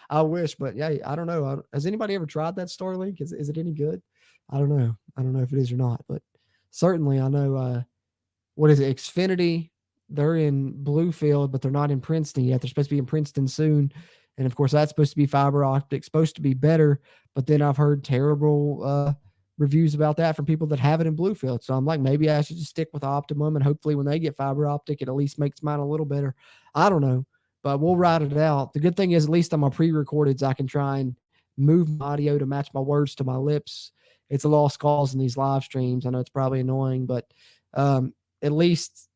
I wish, but yeah, I don't know. Has anybody ever tried that Starlink? Is it any good? I don't know. I don't know if it is or not, but certainly I know, what is it? Xfinity. They're in Bluefield, but they're not in Princeton yet. They're supposed to be in Princeton soon. And of course, that's supposed to be fiber optic, supposed to be better. But then I've heard terrible reviews about that from people that have it in Bluefield. So I'm like, maybe I should just stick with Optimum, and hopefully when they get fiber optic, it at least makes mine a little better. I don't know, but we'll ride it out. The good thing is, at least on my pre-recordeds, I can try and move my audio to match my words to my lips. It's a lost cause in these live streams. I know it's probably annoying, but at least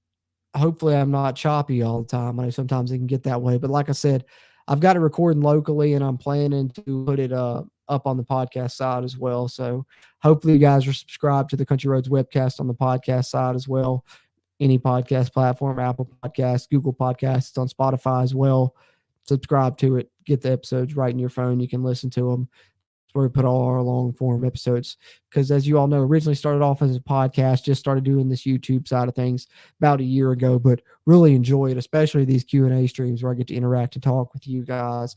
hopefully I'm not choppy all the time. I know sometimes it can get that way, but like I said, I've got it recording locally, and I'm planning to put it up on the podcast side as well. So hopefully you guys are subscribed to the Country Roads webcast on the podcast side as well. Any podcast platform, Apple Podcasts, Google Podcasts, it's on Spotify as well. Subscribe to it. Get the episodes right in your phone. You can listen to them. It's where we put all our long form episodes. Because as you all know, originally started off as a podcast, just started doing this YouTube side of things about a year ago, but really enjoy it, especially these Q&A streams where I get to interact and talk with you guys.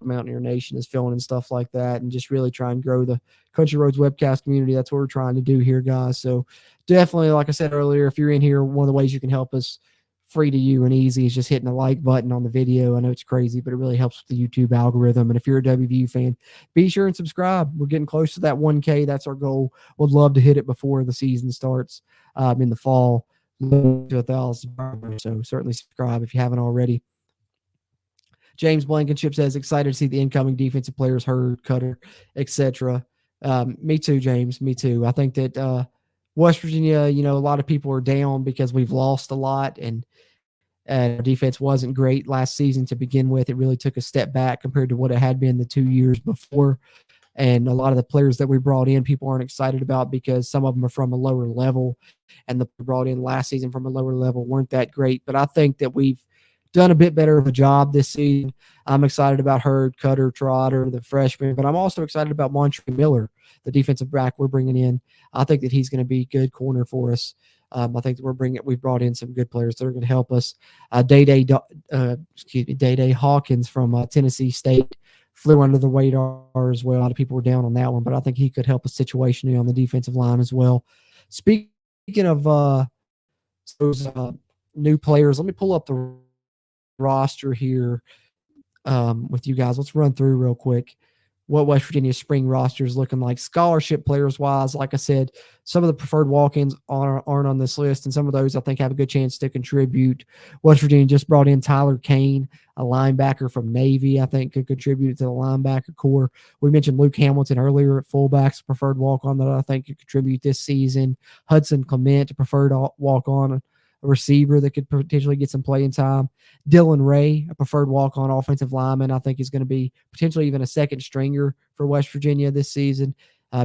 Mountaineer Nation is filling and stuff like that, and just really try and grow the Country Roads webcast community. That's what we're trying to do here, guys. So definitely, like I said earlier, if you're in here, one of the ways you can help us, free to you and easy, is just hitting the like button on the video. I know it's crazy, but it really helps with the YouTube algorithm. And if you're a WVU fan, be sure and subscribe. We're getting close to that 1K. That's our goal. Would love to hit it before the season starts in the fall. To 1,000. So certainly subscribe if you haven't already. James Blankenship says, excited to see the incoming defensive players, Hurd, Cutter, etc. Me too, James. Me too. I think that West Virginia, a lot of people are down because we've lost a lot, and our defense wasn't great last season to begin with. It really took a step back compared to what it had been the 2 years before. And a lot of the players that we brought in, people aren't excited about because some of them are from a lower level, and the brought in last season from a lower level weren't that great. But I think that we've done a bit better of a job this season. I'm excited about Hurd, Cutter, Trotter, the freshman, but I'm also excited about Montre Miller, the defensive back we're bringing in. I think that he's going to be a good corner for us. I think that we've brought in some good players that are going to help us. Day-Day Hawkins from Tennessee State flew under the radar as well. A lot of people were down on that one, but I think he could help us situationally on the defensive line as well. Speaking of those new players, let me pull up the roster here with you guys. Let's run through real quick. what West Virginia's spring roster is looking like. Scholarship players wise, like I said, some of the preferred walk-ins aren't on this list, and some of those I think have a good chance to contribute. West Virginia just brought in Tyler Kane, a linebacker from Navy, I think could contribute to the linebacker core. We mentioned Luke Hamilton earlier at fullbacks, preferred walk-on that I think could contribute this season. Hudson Clement, a preferred walk-on, a receiver that could potentially get some playing time. Dylan Ray, a preferred walk-on offensive lineman, I think is going to be potentially even a second stringer for West Virginia this season.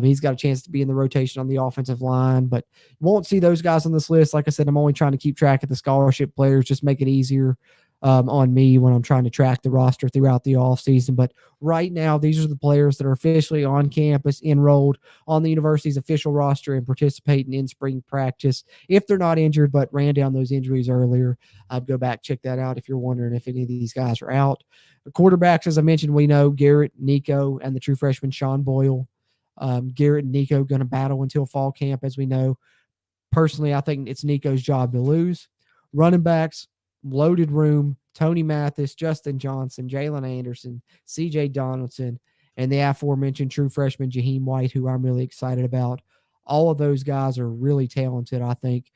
He's got a chance to be in the rotation on the offensive line, but you won't see those guys on this list. Like I said, I'm only trying to keep track of the scholarship players, just make it easier on me when I'm trying to track the roster throughout the offseason. But right now, these are the players that are officially on campus, enrolled on the university's official roster and participating in spring practice. If they're not injured, but ran down those injuries earlier, I'd go back, check that out if you're wondering if any of these guys are out. The quarterbacks, as I mentioned, we know Garrett, Nico, and the true freshman Sean Boyle. Garrett and Nico going to battle until fall camp, as we know. Personally, I think it's Nico's job to lose. Running backs, loaded room, Tony Mathis, Justin Johnson, Jalen Anderson, CJ Donaldson, and the aforementioned true freshman Jaheim White, who I'm really excited about. All of those guys are really talented, I think.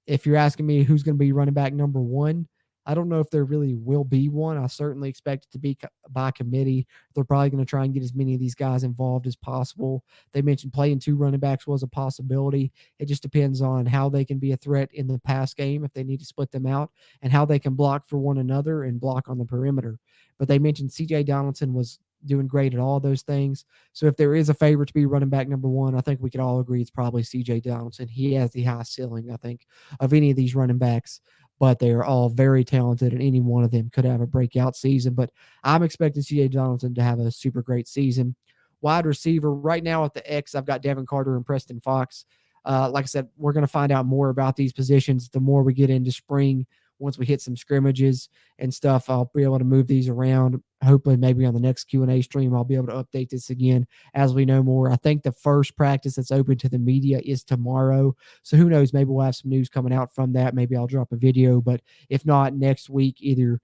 If you're asking me who's going to be running back number one, I don't know if there really will be one. I certainly expect it to be by committee. They're probably going to try and get as many of these guys involved as possible. They mentioned playing two running backs was a possibility. It just depends on how they can be a threat in the pass game if they need to split them out, and how they can block for one another and block on the perimeter. But they mentioned CJ Donaldson was doing great at all those things. So if there is a favorite to be running back number one, I think we could all agree it's probably CJ Donaldson. He has the highest ceiling, I think, of any of these running backs. But they are all very talented, and any one of them could have a breakout season. But I'm expecting C.J. Donaldson to have a super great season. Wide receiver, right now at the X, I've got Devin Carter and Preston Fox. Like I said, we're going to find out more about these positions the more we get into spring. Once we hit some scrimmages and stuff, I'll be able to move these around. Hopefully, maybe on the next Q&A stream, I'll be able to update this again as we know more. I think the first practice that's open to the media is tomorrow. So who knows? Maybe we'll have some news coming out from that. Maybe I'll drop a video. But if not, next week, either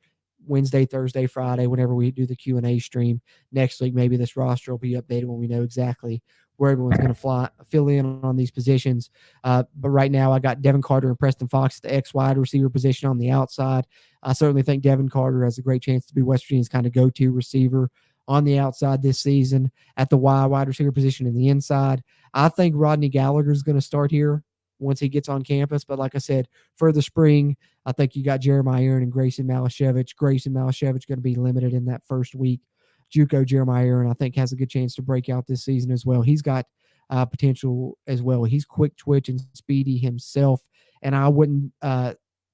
Wednesday, Thursday, Friday, whenever we do the Q&A stream next week, maybe this roster will be updated when we know exactly where everyone's going to fill in on these positions. But right now, I got Devin Carter and Preston Fox at the X wide receiver position on the outside. I certainly think Devin Carter has a great chance to be West Virginia's kind of go-to receiver on the outside this season. At the wide receiver position in the inside, I think Rodney Gallagher is going to start here once he gets on campus. But like I said, for the spring, I think you got Jeremiah Aaron and Grayson Malashevich. Grayson Malashevich going to be limited in that first week. JUCO Jeremiah Aaron, I think, has a good chance to break out this season as well. He's got potential as well. He's quick twitch and speedy himself, and I wouldn't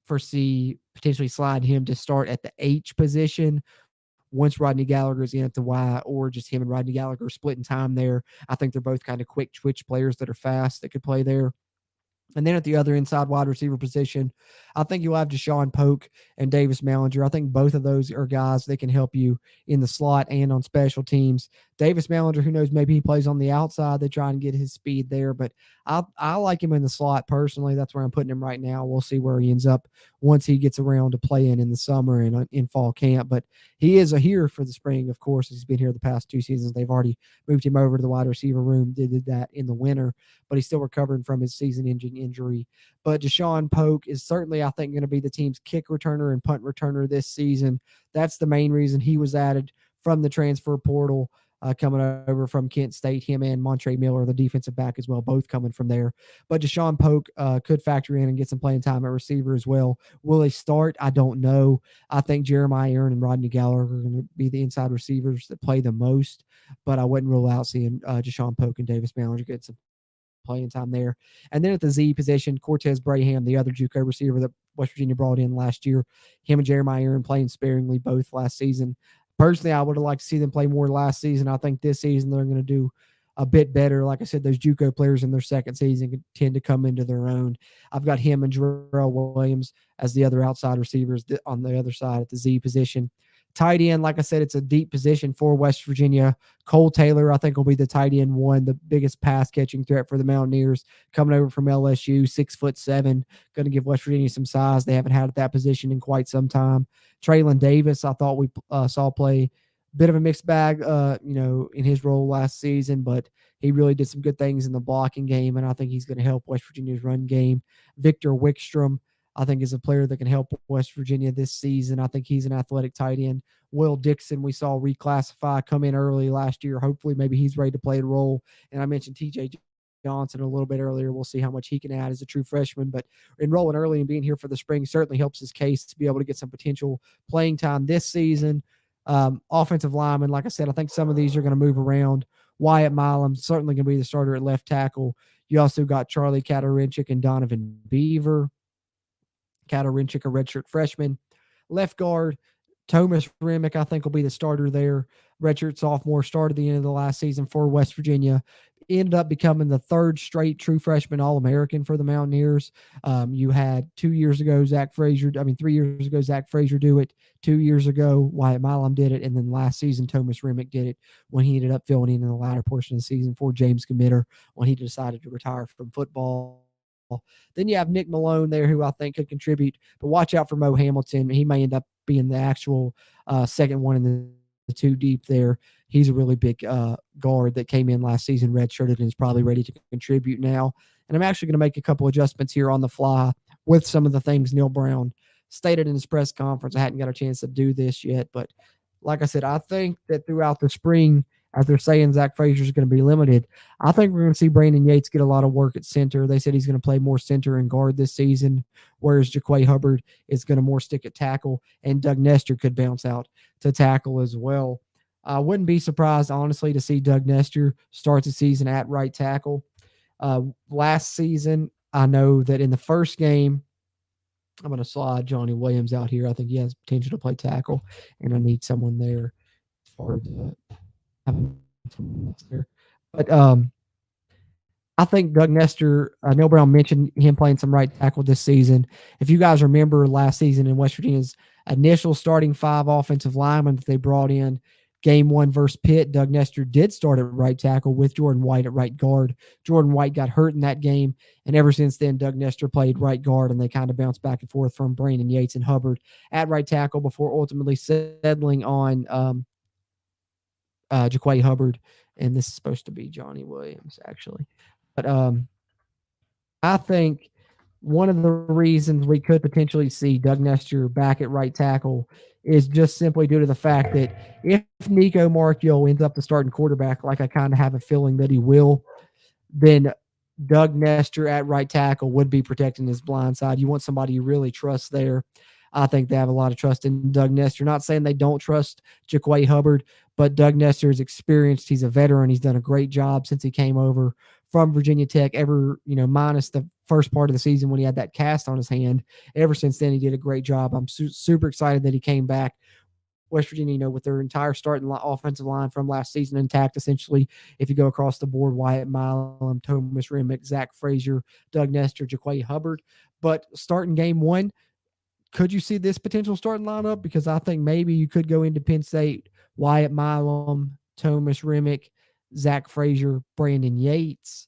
foresee potentially sliding him to start at the H position once Rodney Gallagher is in at the Y, or just him and Rodney Gallagher splitting time there. I think they're both kind of quick twitch players that are fast that could play there. And then at the other inside wide receiver position, I think you'll have Deshaun Polk and Davis Mallinger. I think both of those are guys that can help you in the slot and on special teams. Davis Mallinger, who knows, maybe he plays on the outside. They try and get his speed there, but I like him in the slot personally. That's where I'm putting him right now. We'll see where he ends up once he gets around to playing in the summer and in fall camp. But he is here for the spring, of course. He's been here the past 2 seasons. They've already moved him over to the wide receiver room. They did that in the winter, but he's still recovering from his season-ending injury. But Deshaun Polk is certainly, I think, going to be the team's kick returner and punt returner this season. That's the main reason he was added from the transfer portal, coming over from Kent State. Him and Montre Miller, the defensive back as well, both coming from there. But Deshaun Polk could factor in and get some playing time at receiver as well. Will he start? I don't know. I think Jeremiah Aaron and Rodney Gallagher are going to be the inside receivers that play the most, but I wouldn't rule out seeing Deshaun Polk and Davis Mallinger get some playing time there. And then at the Z position, Cortez Braham, the other JUCO receiver that West Virginia brought in last year, him and Jeremiah Aaron playing sparingly both last season. Personally, I would have liked to see them play more last season. I think this season they're going to do a bit better. Like I said, those JUCO players in their second season can tend to come into their own. I've got him and Jarrell Williams as the other outside receivers on the other side at the Z position. Tight end, like I said, it's a deep position for West Virginia. Cole Taylor, I think, will be the tight end one, the biggest pass-catching threat for the Mountaineers, coming over from LSU, 6'7", going to give West Virginia some size. They haven't had at that position in quite some time. Traylon Davis, I thought we saw play bit of a mixed bag, in his role last season, but he really did some good things in the blocking game, and I think he's going to help West Virginia's run game. Victor Wickstrom, I think, is a player that can help West Virginia this season. I think he's an athletic tight end. Will Dixon, we saw reclassify, come in early last year. Hopefully, maybe he's ready to play the role. And I mentioned TJ Johnson a little bit earlier. We'll see how much he can add as a true freshman, but enrolling early and being here for the spring certainly helps his case to be able to get some potential playing time this season. Offensive lineman, like I said, I think some of these are going to move around. Wyatt Milam certainly going to be the starter at left tackle. You also got Charlie Katarinchik and Donovan Beaver. Katarinchik, a redshirt freshman. Left guard, Thomas Remick, I think, will be the starter there. Redshirt sophomore, started the end of the last season for West Virginia. Ended up becoming the third straight true freshman All-American for the Mountaineers. You had 3 years ago, Zach Frazier do it. 2 years ago, Wyatt Milam did it. And then last season, Thomas Remick did it when he ended up filling in the latter portion of the season for James Committer when he decided to retire from football. Then you have Nick Malone there, who I think could contribute, but watch out for Mo Hamilton. He may end up being the actual second one in the two deep there. He's a really big guard that came in last season, redshirted, and is probably ready to contribute now. And I'm actually going to make a couple adjustments here on the fly with some of the things Neil Brown stated in his press conference. I hadn't got a chance to do this yet, but like I said, I think that throughout the spring, as they're saying Zach Frazier is going to be limited, I think we're going to see Brandon Yates get a lot of work at center. They said he's going to play more center and guard this season, whereas Jaquay Hubbard is going to more stick at tackle, and Doug Nestor could bounce out to tackle as well. I wouldn't be surprised, honestly, to see Doug Nestor start the season at right tackle. Last season, I know that in the first game, I'm going to slide Johnny Williams out here. I think he has potential to play tackle, and I need someone there for the there. But I think Doug Nestor, Neil Brown mentioned him playing some right tackle this season. If you guys remember last season in West Virginia's initial starting 5 offensive linemen that they brought in, game 1 versus Pitt, Doug Nestor did start at right tackle with Jordan White at right guard. Jordan White got hurt in that game, and ever since then, Doug Nestor played right guard, and they kind of bounced back and forth from Brandon Yates and Hubbard at right tackle before ultimately settling on Jaquay Hubbard, and this is supposed to be Johnny Williams, actually. But I think one of the reasons we could potentially see Doug Nestor back at right tackle is just simply due to the fact that if Nico Marchiol ends up the starting quarterback, like I kind of have a feeling that he will, then Doug Nestor at right tackle would be protecting his blind side. You want somebody you really trust there. I think they have a lot of trust in Doug Nestor. Not saying they don't trust Jaquay Hubbard, but Doug Nestor is experienced. He's a veteran. He's done a great job since he came over from Virginia Tech, minus the first part of the season when he had that cast on his hand. Ever since then, he did a great job. I'm super excited that he came back. West Virginia, with their entire starting offensive line from last season intact, essentially, if you go across the board, Wyatt Milam, Thomas Remick, Zach Frazier, Doug Nestor, Jaquay Hubbard. But starting game 1, could you see this potential starting lineup? Because I think maybe you could go into Penn State, Wyatt Milam, Thomas Remick, Zach Frazier, Brandon Yates,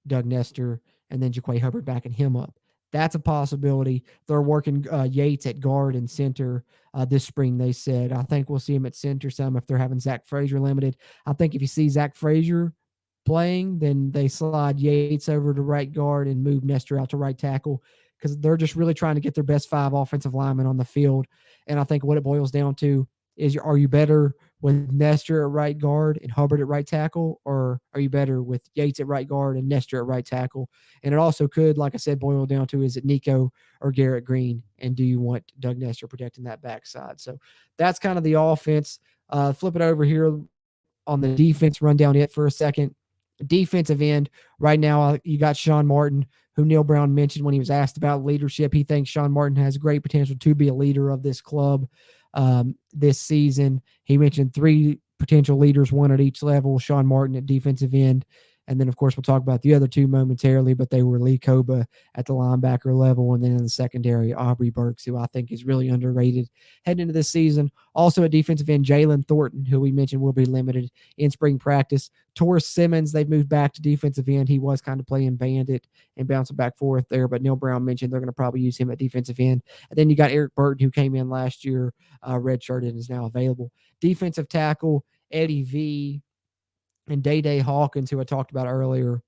Doug Nestor, and then Jaquay Hubbard backing him up. That's a possibility. They're working Yates at guard and center this spring, they said. I think we'll see him at center some if they're having Zach Frazier limited. I think if you see Zach Frazier playing, then they slide Yates over to right guard and move Nestor out to right tackle, because they're just really trying to get their best 5 offensive linemen on the field. And I think what it boils down to is, are you better with Nestor at right guard and Hubbard at right tackle, or are you better with Yates at right guard and Nestor at right tackle? And it also could, like I said, boil down to, is it Nico or Garrett Green, and do you want Doug Nestor protecting that backside? So that's kind of the offense. Flip it over here on the defense, run down it for a second. Defensive end, right now you got Sean Martin, who Neil Brown mentioned when he was asked about leadership. He thinks Sean Martin has great potential to be a leader of this club this season. He mentioned 3 potential leaders, 1 at each level. Sean Martin at defensive end, And then, of course, we'll talk about the other two momentarily, but they were Lee Koba at the linebacker level, and then in the secondary, Aubrey Burks, who I think is really underrated heading into this season. Also at defensive end, Jalen Thornton, who we mentioned will be limited in spring practice. Taurus Simmons, they've moved back to defensive end. He was kind of playing bandit and bouncing back forth there, but Neil Brown mentioned they're going to probably use him at defensive end. And then you got Eric Burton, who came in last year, redshirted and is now available. Defensive tackle, Eddie V, and Day Hawkins, who I talked about earlier.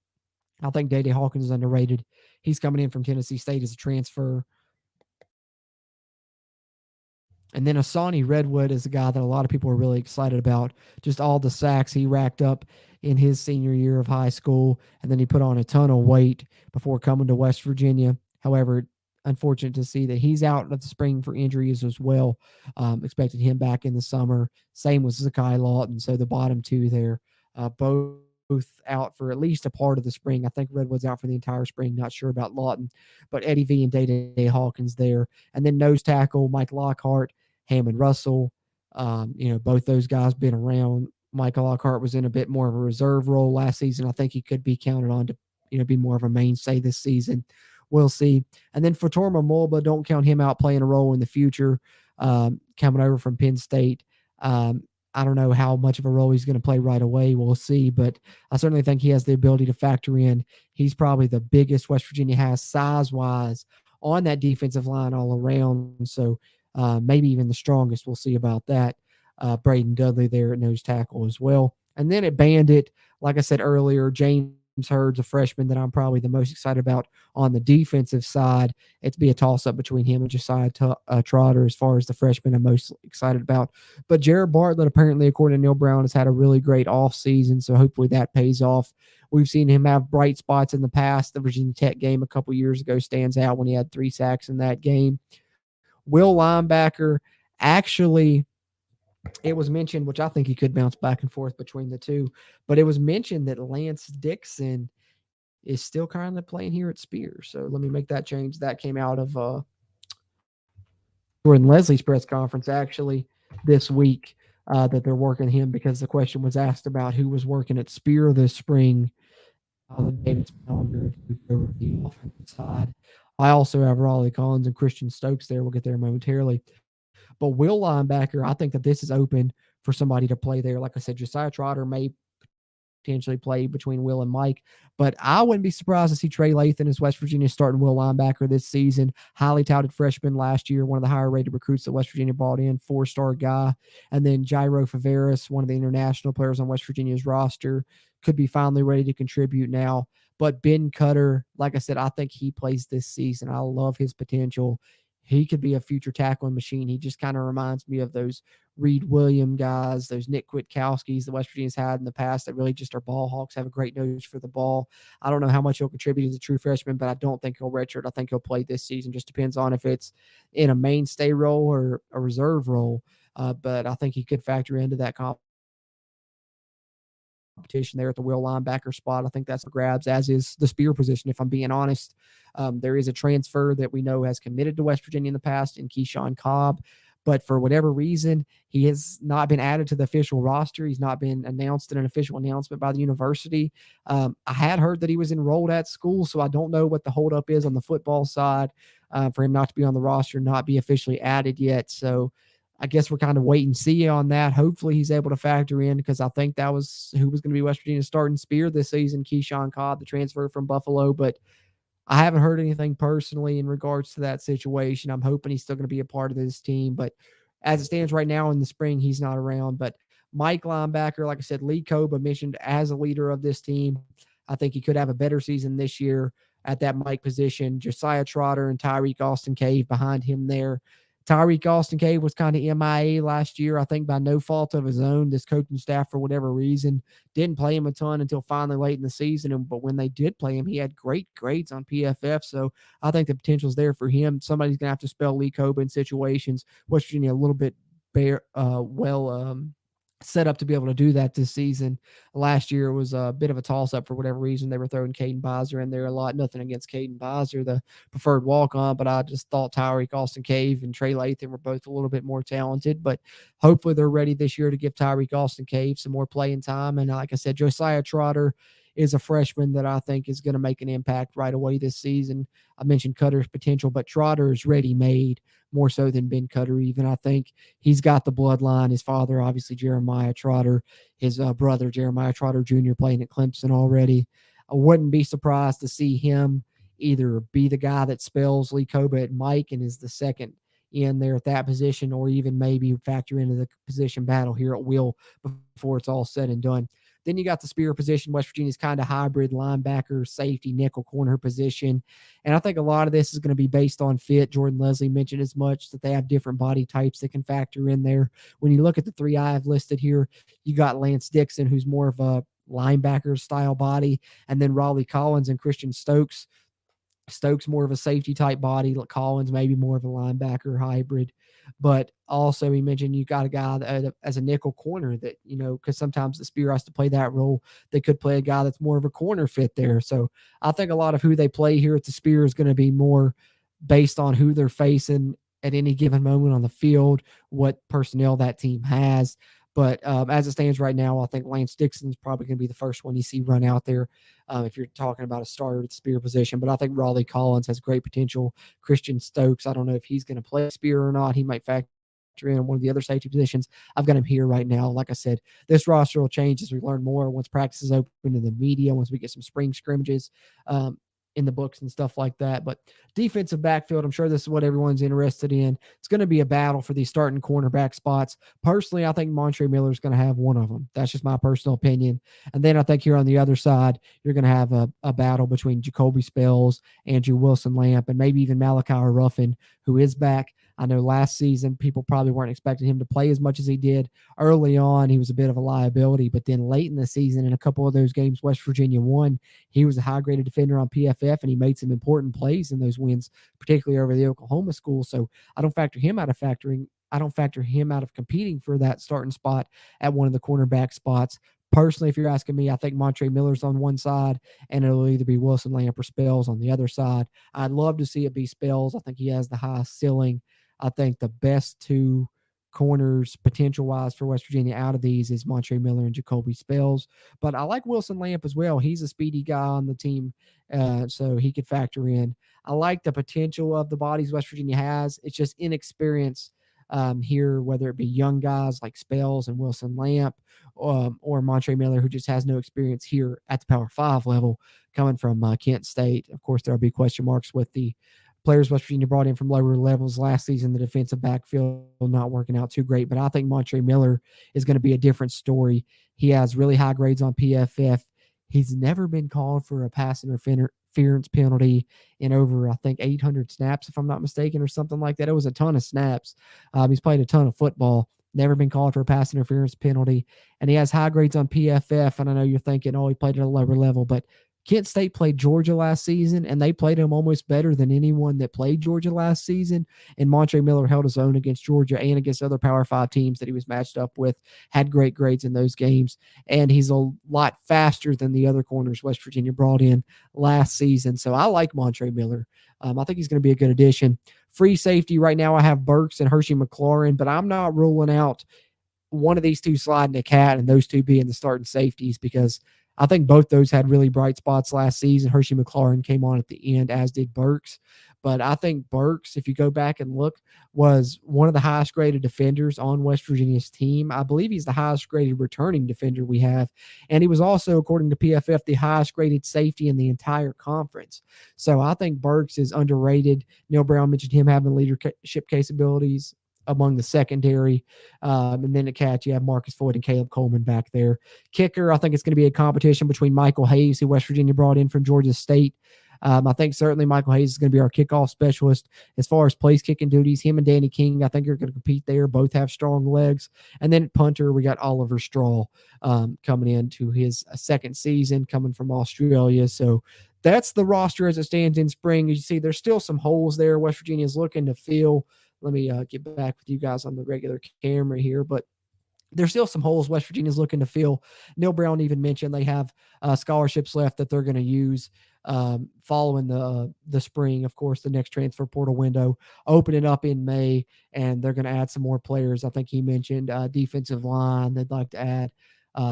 I think Day Hawkins is underrated. He's coming in from Tennessee State as a transfer. And then Asani Redwood is a guy that a lot of people are really excited about. Just all the sacks he racked up in his senior year of high school, and then he put on a ton of weight before coming to West Virginia. However, unfortunate to see that he's out of the spring for injuries as well. Expected him back in the summer. Same with Zakai Lawton. So the bottom two there, both out for at least a part of the spring. I think Redwood's out for the entire spring. Not sure about Lawton, but Eddie V and Day Hawkins there. And then nose tackle, Mike Lockhart, Hammond Russell. Both those guys been around. Michael Lockhart was in a bit more of a reserve role last season. I think he could be counted on to, be more of a mainstay this season. We'll see. And then for Torma Mulba, don't count him out playing a role in the future. Coming over from Penn State. I don't know how much of a role he's going to play right away. We'll see, but I certainly think he has the ability to factor in. He's probably the biggest West Virginia has size-wise on that defensive line all around. So maybe even the strongest. We'll see about that. Braden Dudley there at nose tackle as well. And then at Bandit, like I said earlier, James Hurd's a freshman that I'm probably the most excited about on the defensive side. It'd be a toss-up between him and Josiah Trotter as far as the freshman I'm most excited about. But Jared Bartlett, apparently, according to Neil Brown, has had a really great offseason, so hopefully that pays off. We've seen him have bright spots in the past. The Virginia Tech game a couple years ago stands out when he had 3 sacks in that game. Will linebacker, actually, it was mentioned, which I think he could bounce back and forth between the two, but it was mentioned that Lance Dixon is still currently playing here at Spear. So let me make that change. That came out of Jordan Leslie's press conference actually this week, that they're working him because the question was asked about who was working at Spear this spring. David's over the offensive side. I also have Raleigh Collins and Christian Stokes there. We'll get there momentarily. But Will linebacker, I think that this is open for somebody to play there. Like I said, Josiah Trotter may potentially play between Will and Mike, but I wouldn't be surprised to see Trey Lathan as West Virginia starting Will linebacker this season. Highly touted freshman last year, one of the higher rated recruits that West Virginia brought in, 4-star guy. And then Jairo Faveras, one of the international players on West Virginia's roster, could be finally ready to contribute now. But Ben Cutter, like I said, I think he plays this season. I love his potential. He could be a future tackling machine. He just kind of reminds me of those Reed Williams guys, those Nick Kwiatkowskis that West Virginia's had in the past that really just are ball hawks, have a great nose for the ball. I don't know how much he'll contribute as a true freshman, but I don't think he'll redshirt. I think he'll play this season. Just depends on if it's in a mainstay role or a reserve role. But I think he could factor into that competition there at the Will linebacker spot. I think that's for grabs, as is the Spear position, if I'm being honest. There is a transfer that we know has committed to West Virginia in the past in Keyshawn Cobb, but for whatever reason, he has not been added to the official roster. He's not been announced in an official announcement by the university. I had heard that he was enrolled at school, so I don't know what the holdup is on the football side for him not to be on the roster, not be officially added yet. So I guess we're kind of wait and see on that. Hopefully he's able to factor in, because I think that was who was going to be West Virginia's starting Spear this season, Keyshawn Cobb, the transfer from Buffalo. But I haven't heard anything personally in regards to that situation. I'm hoping he's still going to be a part of this team. But as it stands right now in the spring, he's not around. But Mike linebacker, like I said, Lee Koba mentioned as a leader of this team. I think he could have a better season this year at that Mike position. Josiah Trotter and Tyreek Austin Cave behind him there. Tyreek Austin Cave was kind of MIA last year, I think by no fault of his own. This coaching staff, for whatever reason, didn't play him a ton until finally late in the season. But when they did play him, he had great grades on PFF. So I think the potential is there for him. Somebody's going to have to spell Lee Koba in situations. West Virginia a little bit set up to be able to do that this season. Last year was a bit of a toss-up for whatever reason. They were throwing Caden Bizer in there a lot. Nothing against Caden Bizer, the preferred walk-on, but I just thought Tyreek Austin Cave and Trey Lathan were both a little bit more talented. But hopefully they're ready this year to give Tyreek Austin Cave some more playing time. And like I said, Josiah Trotter is a freshman that I think is going to make an impact right away this season. I mentioned Cutter's potential, but Trotter is ready-made more so than Ben Cutter even. I think he's got the bloodline. His father, obviously, Jeremiah Trotter, his brother, Jeremiah Trotter Jr., playing at Clemson already. I wouldn't be surprised to see him either be the guy that spells Lee Koba at Mike and is the second in there at that position, or even maybe factor into the position battle here at Will before it's all said and done. Then you got the spear position. West Virginia's kind of hybrid linebacker, safety, nickel corner position. And I think a lot of this is going to be based on fit. Jordan Leslie mentioned as much that they have different body types that can factor in there. When you look at the three I have listed here, you got Lance Dixon, who's more of a linebacker style body, and then Raleigh Collins and Christian Stokes. Stokes more of a safety type body. Collins maybe more of a linebacker hybrid. But also he mentioned you got a guy that, as a nickel corner that, because sometimes the spear has to play that role. They could play a guy that's more of a corner fit there. So I think a lot of who they play here at the spear is going to be more based on who they're facing at any given moment on the field, what personnel that team has. But as it stands right now, I think Lance Dixon's probably going to be the first one you see run out there if you're talking about a starter at the spear position. But I think Raleigh Collins has great potential. Christian Stokes, I don't know if he's going to play spear or not. He might factor in one of the other safety positions. I've got him here right now. Like I said, this roster will change as we learn more once practice is open to the media, once we get some spring scrimmages in the books and stuff like that. But defensive backfield, I'm sure this is what everyone's interested in. It's going to be a battle for these starting cornerback spots. Personally, I think Montre Miller is going to have one of them. That's just my personal opinion. And then I think here on the other side, you're going to have a battle between Jacoby Spells, Andrew Wilson-Lamp, and maybe even Malachi Ruffin, who is back. I know last season people probably weren't expecting him to play as much as he did. Early on, he was a bit of a liability, but then late in the season, in a couple of those games West Virginia won, he was a high-graded defender on PFF, and he made some important plays in those wins, particularly over the Oklahoma school. So I don't factor him out of competing for that starting spot at one of the cornerback spots. Personally, if you're asking me, I think Montre Miller's on one side, and it'll either be Wilson Lamp or Spells on the other side. I'd love to see it be Spells. I think he has the highest ceiling. I think the best two corners potential-wise for West Virginia out of these is Montre Miller and Jacoby Spells. But I like Wilson Lamp as well. He's a speedy guy on the team, so he could factor in. I like the potential of the bodies West Virginia has. It's just inexperience here, whether it be young guys like Spells and Wilson Lamp or Montre Miller, who just has no experience here at the Power 5 level coming from Kent State. Of course, there will be question marks with the players West Virginia brought in from lower levels last season, the defensive backfield not working out too great. But I think Montre Miller is going to be a different story. He has really high grades on PFF. He's never been called for a pass interference penalty in over, I think, 800 snaps, if I'm not mistaken, or something like that. It was a ton of snaps. He's played a ton of football. Never been called for a pass interference penalty. And he has high grades on PFF. And I know you're thinking, oh, he played at a lower level, but Kent State played Georgia last season, and they played him almost better than anyone that played Georgia last season. And Montre Miller held his own against Georgia and against other Power 5 teams that he was matched up with, had great grades in those games. And he's a lot faster than the other corners West Virginia brought in last season. So I like Montre Miller. I think he's going to be a good addition. Free safety right now, I have Burks and Hershey McLaurin, but I'm not ruling out one of these two sliding a cat and those two being the starting safeties, because I think both those had really bright spots last season. Hershey McLaurin came on at the end, as did Burks. But I think Burks, if you go back and look, was one of the highest graded defenders on West Virginia's team. I believe he's the highest graded returning defender we have. And he was also, according to PFF, the highest graded safety in the entire conference. So I think Burks is underrated. Neil Brown mentioned him having leadership capabilities among the secondary. And then at catch, you have Marcus Floyd and Caleb Coleman back there. Kicker, I think it's going to be a competition between Michael Hayes, who West Virginia brought in from Georgia State. I think certainly Michael Hayes is going to be our kickoff specialist. As far as place kicking duties, him and Danny King, I think are going to compete there. Both have strong legs. And then at punter, we got Oliver Straw coming into his second season, coming from Australia. So that's the roster as it stands in spring. As you see, there's still some holes there West Virginia is looking to fill. Let me get back with you guys on the regular camera here, but there's still some holes West Virginia's looking to fill. Neil Brown even mentioned they have scholarships left that they're going to use following the spring. Of course, the next transfer portal window opening up in May, and they're going to add some more players. I think he mentioned defensive line. They'd like to add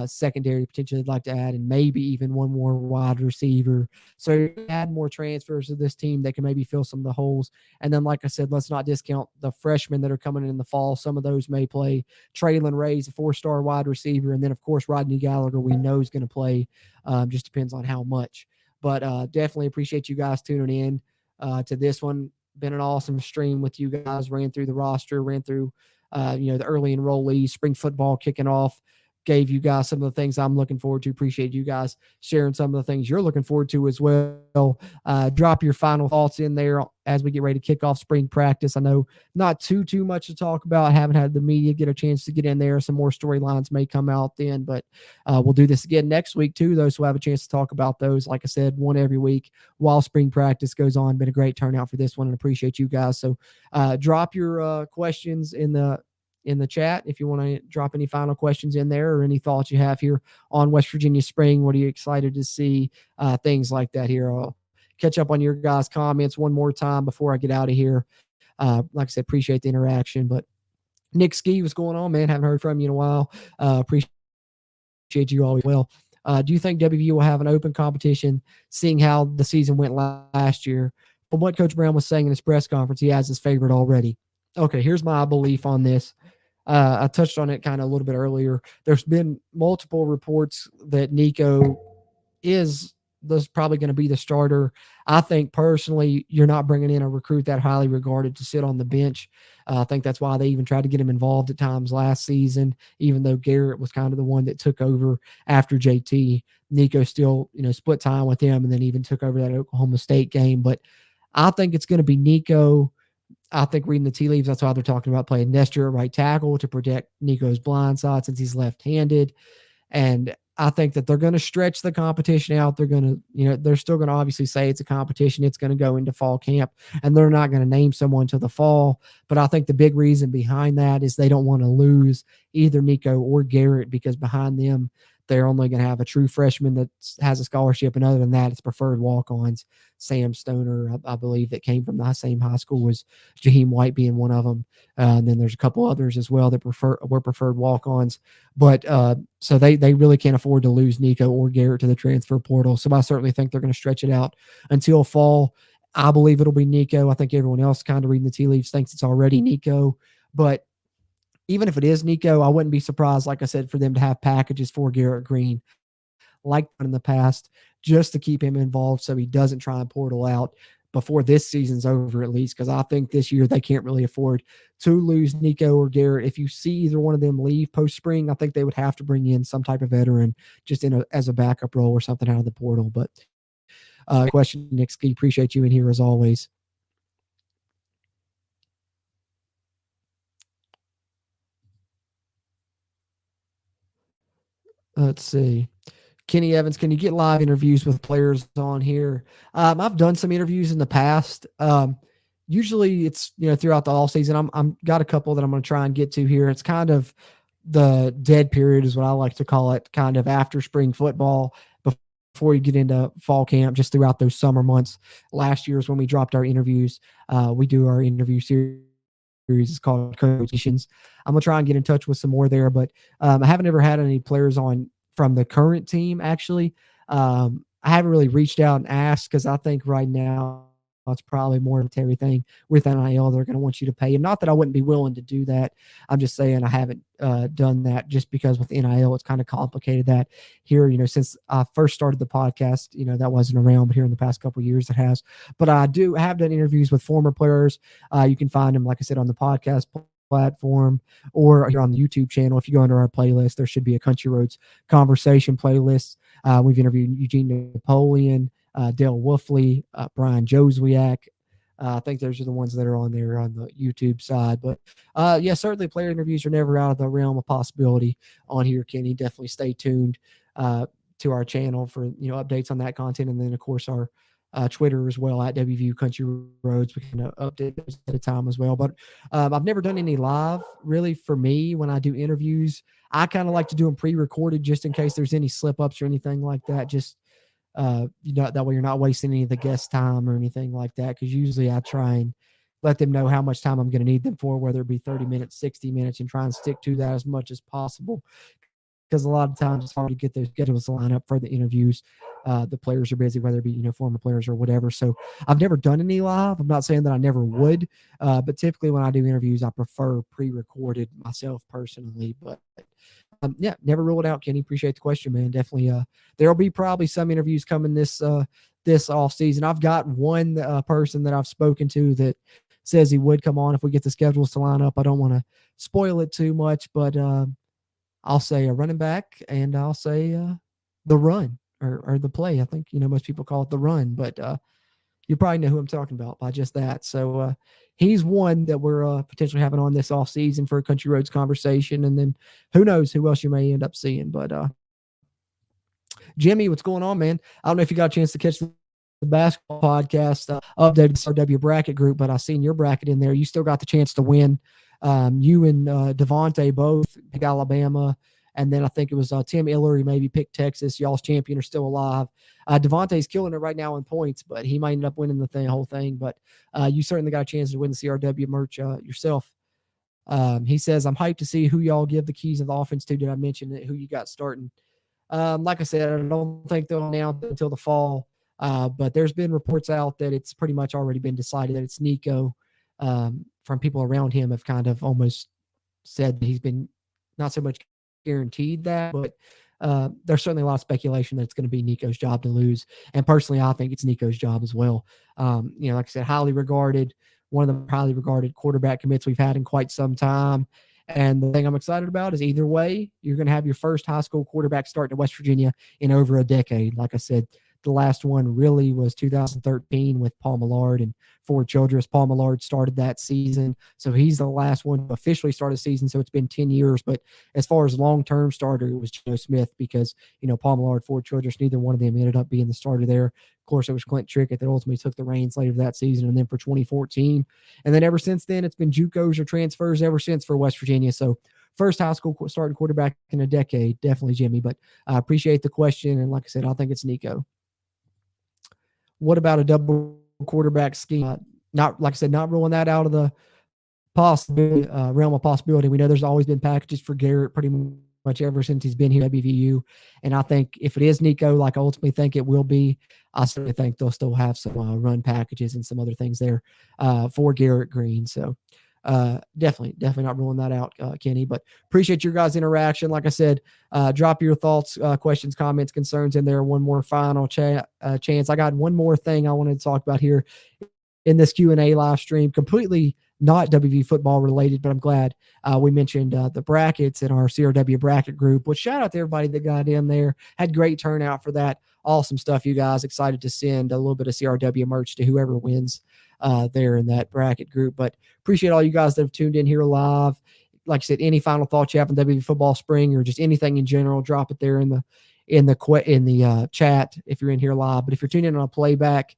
secondary potentially they'd like to add, and maybe even one more wide receiver. So add more transfers to this team that can maybe fill some of the holes. And then, like I said, let's not discount the freshmen that are coming in the fall. Some of those may play. Traylon Ray's a 4-star wide receiver. And then, of course, Rodney Gallagher we know is going to play. Just depends on how much. But definitely appreciate you guys tuning in to this one. Been an awesome stream with you guys. Ran through the roster, ran through the early enrollees, spring football kicking off. Gave you guys some of the things I'm looking forward to. Appreciate you guys sharing some of the things you're looking forward to as well. Drop your final thoughts in there as we get ready to kick off spring practice. I know not too much to talk about. I haven't had the media get a chance to get in there. Some more storylines may come out then, but we'll do this again next week too, though, so we'll have a chance to talk about those. Like I said, one every week while spring practice goes on. Been a great turnout for this one, and appreciate you guys. So drop your questions in the chat if you want to drop any final questions in there or any thoughts you have here on West Virginia spring. What are you excited to see? Things like that here. I'll catch up on your guys' comments one more time before I get out of here. Like I said, appreciate the interaction. But Nick Ski, what's going on, man? Haven't heard from you in a while. Appreciate you always well. Do you think WVU will have an open competition, seeing how the season went last year? From what Coach Brown was saying in his press conference, he has his favorite already. Okay, here's my belief on this. I touched on it kind of a little bit earlier. There's been multiple reports that Nico is probably going to be the starter. I think personally, you're not bringing in a recruit that highly regarded to sit on the bench. I think that's why they even tried to get him involved at times last season, even though Garrett was kind of the one that took over after JT. Nico still, split time with him and then even took over that Oklahoma State game. But I think it's going to be Nico. I think reading the tea leaves, that's why they're talking about playing Nestor at right tackle to protect Nico's blind side since he's left-handed. And I think that they're going to stretch the competition out. They're going to, they're still going to obviously say it's a competition. It's going to go into fall camp, and they're not going to name someone till the fall. But I think the big reason behind that is they don't want to lose either Nico or Garrett, because behind them, they're only going to have a true freshman that has a scholarship. And other than that, it's preferred walk-ons. Sam Stoner, I believe, that came from the same high school, was Jaheim White being one of them. And then there's a couple others as well that were preferred walk-ons. But so they really can't afford to lose Nico or Garrett to the transfer portal. So I certainly think they're going to stretch it out until fall. I believe it'll be Nico. I think everyone else kind of reading the tea leaves thinks it's already Nico. But even if it is Nico, I wouldn't be surprised, like I said, for them to have packages for Garrett Green, like in the past, just to keep him involved so he doesn't try and portal out before this season's over, at least, because I think this year they can't really afford to lose Nico or Garrett. If you see either one of them leave post-spring, I think they would have to bring in some type of veteran just as a backup role or something out of the portal. But question, Nick Ski, appreciate you in here as always. Let's see. Kenny Evans, can you get live interviews with players on here? I've done some interviews in the past. Usually it's, throughout the all season. I'm got a couple that I'm going to try and get to here. It's kind of the dead period is what I like to call it, kind of after spring football, before you get into fall camp, just throughout those summer months. Last year is when we dropped our interviews. We do our interview series. It's called Coaches. I'm going to try and get in touch with some more there, but I haven't ever had any players on from the current team, actually. I haven't really reached out and asked, because I think right now it's probably more of everything with NIL. They're going to want you to pay. And not that I wouldn't be willing to do that. I'm just saying I haven't done that, just because with NIL, it's kind of complicated that here, since I first started the podcast, that wasn't around, but here in the past couple of years it has. But I have done interviews with former players. You can find them, like I said, on the podcast platform or here on the YouTube channel. If you go under our playlist, there should be a Country Roads Conversation playlist. We've interviewed Eugene Napoleon, Dale Wolfley, Brian Joswiak. I think those are the ones that are on there on the YouTube side. But certainly player interviews are never out of the realm of possibility on here, Kenny. Definitely stay tuned to our channel for updates on that content, and then of course our Twitter as well at WVU Country Roads. We can update those at a time as well. But I've never done any live, really. For me, when I do interviews, I kind of like to do them pre-recorded, just in case there's any slip-ups or anything like that. Just that way you're not wasting any of the guest time or anything like that, because usually I try and let them know how much time I'm going to need them for, whether it be 30 minutes, 60 minutes, and try and stick to that as much as possible. because a lot of times it's hard to get those schedules to line up for the interviews. The players are busy, whether it be, former players or whatever. So I've never done any live. I'm not saying that I never would, but typically when I do interviews, I prefer pre-recorded myself personally. But yeah, never rule it out, Kenny. Appreciate the question, man. Definitely. There'll be probably some interviews coming this off season. I've got one person that I've spoken to that says he would come on if we get the schedules to line up. I don't want to spoil it too much, but I'll say a running back, and I'll say the run or the play. I think most people call it the run, but you probably know who I'm talking about by just that. So he's one that we're potentially having on this off season for a Country Roads conversation, and then who knows who else you may end up seeing. But Jimmy, what's going on, man? I don't know if you got a chance to catch the basketball podcast updated SRW bracket group, but I seen your bracket in there. You still got the chance to win. You and Devontae both pick Alabama, and then I think it was Tim Illery maybe picked Texas. Y'all's champion are still alive. Devontae's killing it right now in points, but he might end up winning the whole thing. But you certainly got a chance to win the CRW merch yourself. He says, I'm hyped to see who y'all give the keys of the offense to. Did I mention it, who you got starting? Like I said, I don't think they'll announce it until the fall. But there's been reports out that it's pretty much already been decided that it's Nico. From people around him have kind of almost said that he's been not so much guaranteed that, but there's certainly a lot of speculation that it's going to be Nico's job to lose. And personally, I think it's Nico's job as well. Like I said, one of the highly regarded quarterback commits we've had in quite some time. And the thing I'm excited about is either way, you're going to have your first high school quarterback starting at West Virginia in over a decade. Like I said, the last one really was 2013 with Paul Millard and Ford Childress. Paul Millard started that season, so he's the last one to officially start a season, so it's been 10 years. But as far as long-term starter, it was Joe Smith because, Paul Millard, Ford Childress, neither one of them ended up being the starter there. Of course, it was Clint Trickett that ultimately took the reins later that season, and then for 2014. And then ever since then, it's been JUCOs or transfers ever since for West Virginia. So first high school starting quarterback in a decade, definitely Jimmy. But I appreciate the question, and like I said, I think it's Nico. What about a double quarterback scheme? Not ruling that out of the possibility, realm of possibility. We know there's always been packages for Garrett pretty much ever since he's been here at WVU. And I think if it is Nico, like I ultimately think it will be, I certainly think they'll still have some run packages and some other things there for Garrett Green. So definitely not ruling that out, Kenny, but appreciate your guys' interaction. Like I said, drop your thoughts, questions, comments, concerns in there. One more final chance. I got one more thing I wanted to talk about here in this Q&A live stream, completely not WVU football related, but I'm glad we mentioned the brackets in our CRW bracket group, which shout out to everybody that got in there. Had great turnout for that. Awesome stuff, you guys. Excited to send a little bit of CRW merch to whoever wins there in that bracket group. But appreciate all you guys that have tuned in here live. Like I said, any final thoughts you have on WVU football spring or just anything in general, drop it there in the chat if you're in here live. But if you're tuning in on a playback,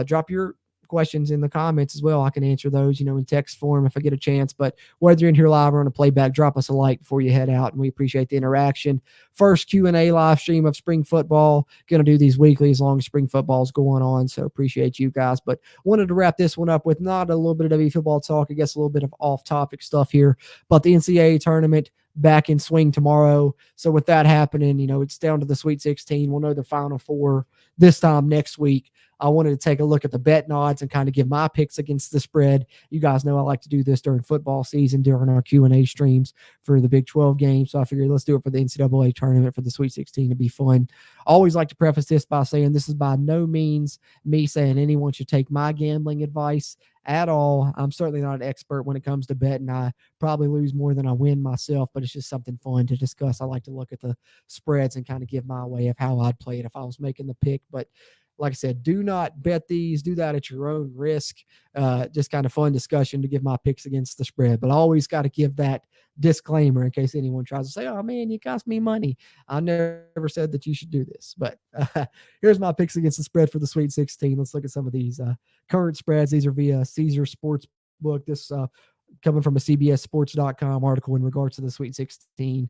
drop your questions in the comments as well. I can answer those, in text form if I get a chance. But whether you're in here live or on a playback, drop us a like before you head out, and we appreciate the interaction. First Q&A live stream of spring football. Going to do these weekly as long as spring football is going on, so appreciate you guys. But wanted to wrap this one up with not a little bit of WVU football talk, I guess a little bit of off-topic stuff here, but the NCAA tournament back in swing tomorrow. So with that happening, it's down to the Sweet 16. We'll know the Final Four this time next week. I wanted to take a look at the betting odds and kind of give my picks against the spread. You guys know I like to do this during football season, during our Q&A streams for the Big 12 game. So I figured let's do it for the NCAA tournament for the Sweet 16 to be fun. I always like to preface this by saying this is by no means me saying anyone should take my gambling advice at all. I'm certainly not an expert when it comes to betting. I probably lose more than I win myself, but it's just something fun to discuss. I like to look at the spreads and kind of give my way of how I'd play it if I was making the pick. But like I said, do not bet these. Do that at your own risk. Just kind of fun discussion to give my picks against the spread. But I always got to give that disclaimer in case anyone tries to say, oh, man, you cost me money. I never said that you should do this. But here's my picks against the spread for the Sweet 16. Let's look at some of these current spreads. These are via Caesar Sportsbook. This coming from a CBSSports.com article in regards to the Sweet 16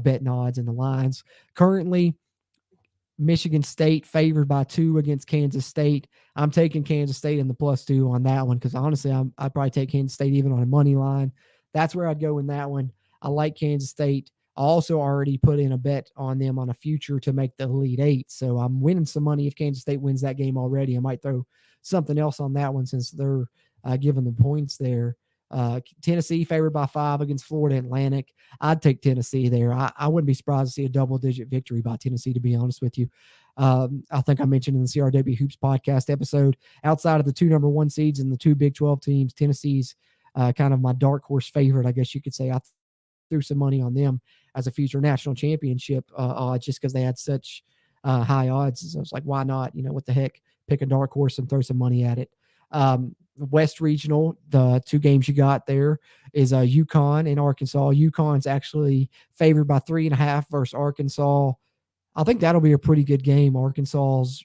betting odds and the lines. Currently, Michigan State favored by 2 against Kansas State. I'm taking Kansas State in the +2 on that one because honestly, I'd probably take Kansas State even on a money line. That's where I'd go in that one. I like Kansas State I also already put in a bet on them on a future to make the Elite Eight. So I'm winning some money if Kansas State wins that game already. I might throw something else on that one since they're giving the points there. Tennessee favored by 5 against Florida Atlantic. I'd take Tennessee there. I wouldn't be surprised to see a double-digit victory by Tennessee, to be honest with you. I think I mentioned in the CRW Hoops podcast episode, outside of the 2 number 1 seeds and the 2 Big 12 teams, Tennessee's kind of my dark horse favorite, I guess you could say. I threw some money on them as a future national championship odds just because they had such high odds. So I was like, why not? What the heck? Pick a dark horse and throw some money at it. West Regional, the 2 games you got there is UConn and Arkansas. UConn's actually favored by 3.5 versus Arkansas. I think that'll be a pretty good game. Arkansas's,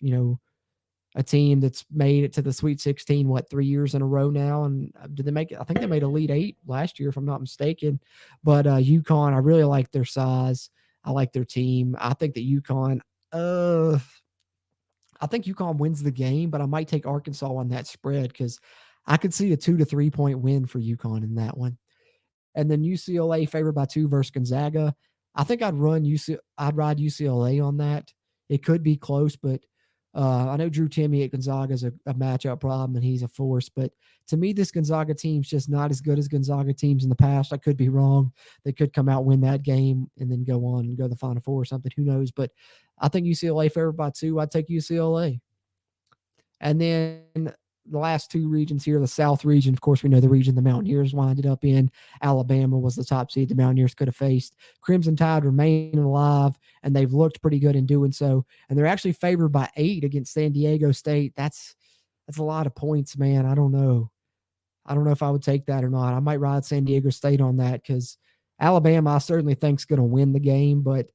a team that's made it to the Sweet 16, 3 years in a row now. And did they make it? I think they made Elite Eight last year, if I'm not mistaken. But UConn, I really like their size. I like their team. I think that UConn, wins the game, but I might take Arkansas on that spread because I could see a 2 to 3 point win for UConn in that one. And then UCLA favored by 2 versus Gonzaga. I think I'd ride UCLA on that. It could be close, but I know Drew Timme at Gonzaga is a matchup problem, and he's a force. But to me, this Gonzaga team's just not as good as Gonzaga teams in the past. I could be wrong. They could come out, win that game, and then go on and go to the Final Four or something. Who knows? But I think UCLA favored by 2. I'd take UCLA. And then the last 2 regions here, the South region, of course, we know the region the Mountaineers winded up in. Alabama was the top seed the Mountaineers could have faced. Crimson Tide remaining alive, and they've looked pretty good in doing so. And they're actually favored by 8 against San Diego State. That's a lot of points, man. I don't know if I would take that or not. I might ride San Diego State on that because Alabama, I certainly think, is going to win the game, but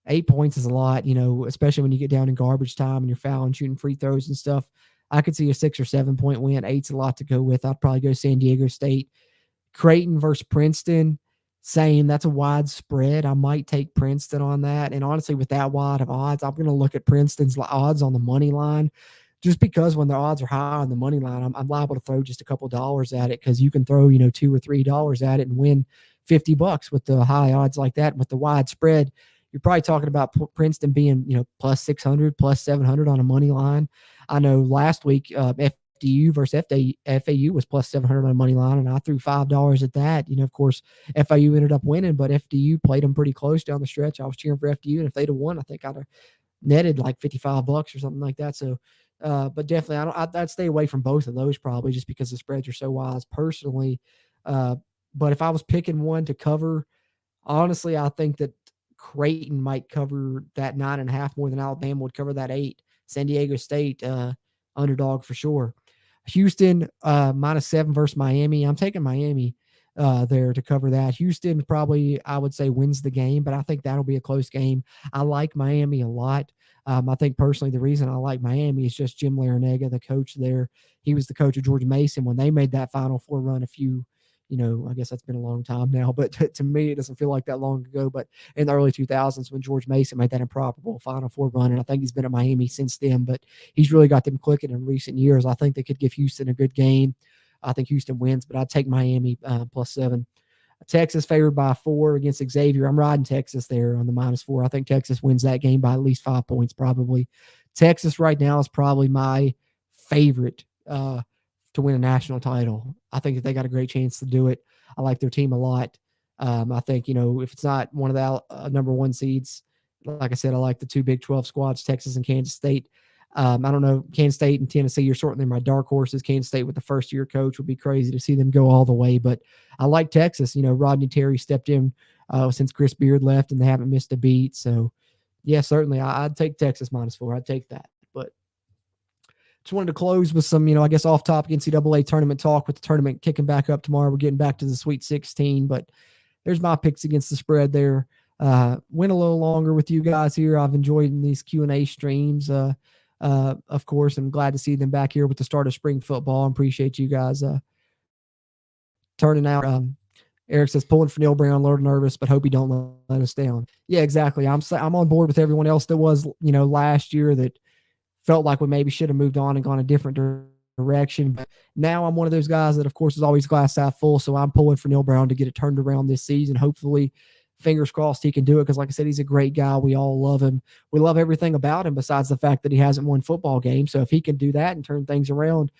8 points is a lot, especially when you get down in garbage time and you're fouling, shooting free throws and stuff. I could see a 6 or 7 point win. 8's a lot to go with. I'd probably go San Diego State. Creighton versus Princeton, same. That's a wide spread. I might take Princeton on that. And honestly, with that wide of odds, I'm going to look at Princeton's odds on the money line just because when the odds are high on the money line, I'm liable to throw just a couple dollars at it because you can throw, $2 or $3 at it and win $50 with the high odds like that. And with the wide spread, you're probably talking about Princeton being, plus 600, plus 700 on a money line. I know last week FDU versus FAU was plus 700 on a money line, and I threw $5 at that. Of course, FAU ended up winning, but FDU played them pretty close down the stretch. I was cheering for FDU, and if they'd have won, I think I'd have netted like $55 or something like that. So, but definitely, I'd stay away from both of those probably just because the spreads are so wide personally. But if I was picking one to cover, honestly, I think that Creighton might cover that 9.5 more than Alabama would cover that 8. San Diego State underdog for sure. Houston -7 versus Miami. I'm taking Miami there to cover that. Houston probably, I would say, wins the game, but I think that'll be a close game. I like Miami a lot. I think personally the reason I like Miami is just Jim Larinaga, the coach there. He was the coach of George Mason when they made that Final Four run I guess that's been a long time now, but to me, it doesn't feel like that long ago. But in the early 2000s, when George Mason made that improbable Final Four run, and I think he's been at Miami since then, but he's really got them clicking in recent years. I think they could give Houston a good game. I think Houston wins, but I'd take Miami +7. Texas favored by 4 against Xavier. I'm riding Texas there on the -4. I think Texas wins that game by at least 5 points probably. Texas right now is probably my favorite to win a national title. I think that they got a great chance to do it. I like their team a lot. I think, if it's not one of the number 1 seeds, like I said, I like the 2 Big 12 squads, Texas and Kansas State. I don't know, Kansas State and Tennessee are certainly my dark horses. Kansas State with the first-year coach would be crazy to see them go all the way. But I like Texas. Rodney Terry stepped in since Chris Beard left, and they haven't missed a beat. So, yeah, certainly I'd take Texas -4. I'd take that. But just wanted to close with some, I guess off-topic NCAA tournament talk with the tournament kicking back up tomorrow. We're getting back to the Sweet 16, but there's my picks against the spread there. Went a little longer with you guys here. I've enjoyed these Q&A streams, of course. I'm glad to see them back here with the start of spring football. I appreciate you guys turning out. Eric says, pulling for Neil Brown, a little nervous, but hope he don't let us down. Yeah, exactly. I'm on board with everyone else that was, last year that felt like we maybe should have moved on and gone a different direction. But now I'm one of those guys that, of course, is always glass half full. So I'm pulling for Neil Brown to get it turned around this season. Hopefully fingers crossed he can do it because, like I said, he's a great guy. We all love him. We love everything about him besides the fact that he hasn't won football games. So if he can do that and turn things around,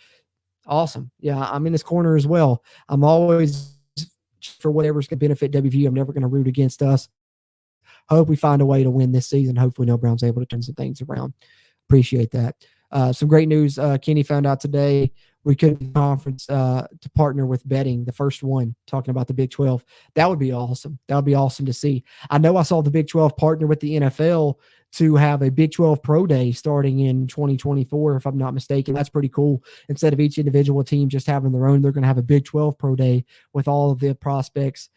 awesome. Yeah, I'm in his corner as well. I'm always for whatever's going to benefit WVU. I'm never going to root against us. Hope we find a way to win this season. Hopefully, Neil Brown's able to turn some things around. Appreciate that. Some great news. Kenny found out today we could conference to partner with betting, the first one, talking about the Big 12. That would be awesome. That would be awesome to see. I know I saw the Big 12 partner with the NFL to have a Big 12 Pro Day starting in 2024, if I'm not mistaken. That's pretty cool. Instead of each individual team just having their own, they're going to have a Big 12 Pro Day with all of the prospects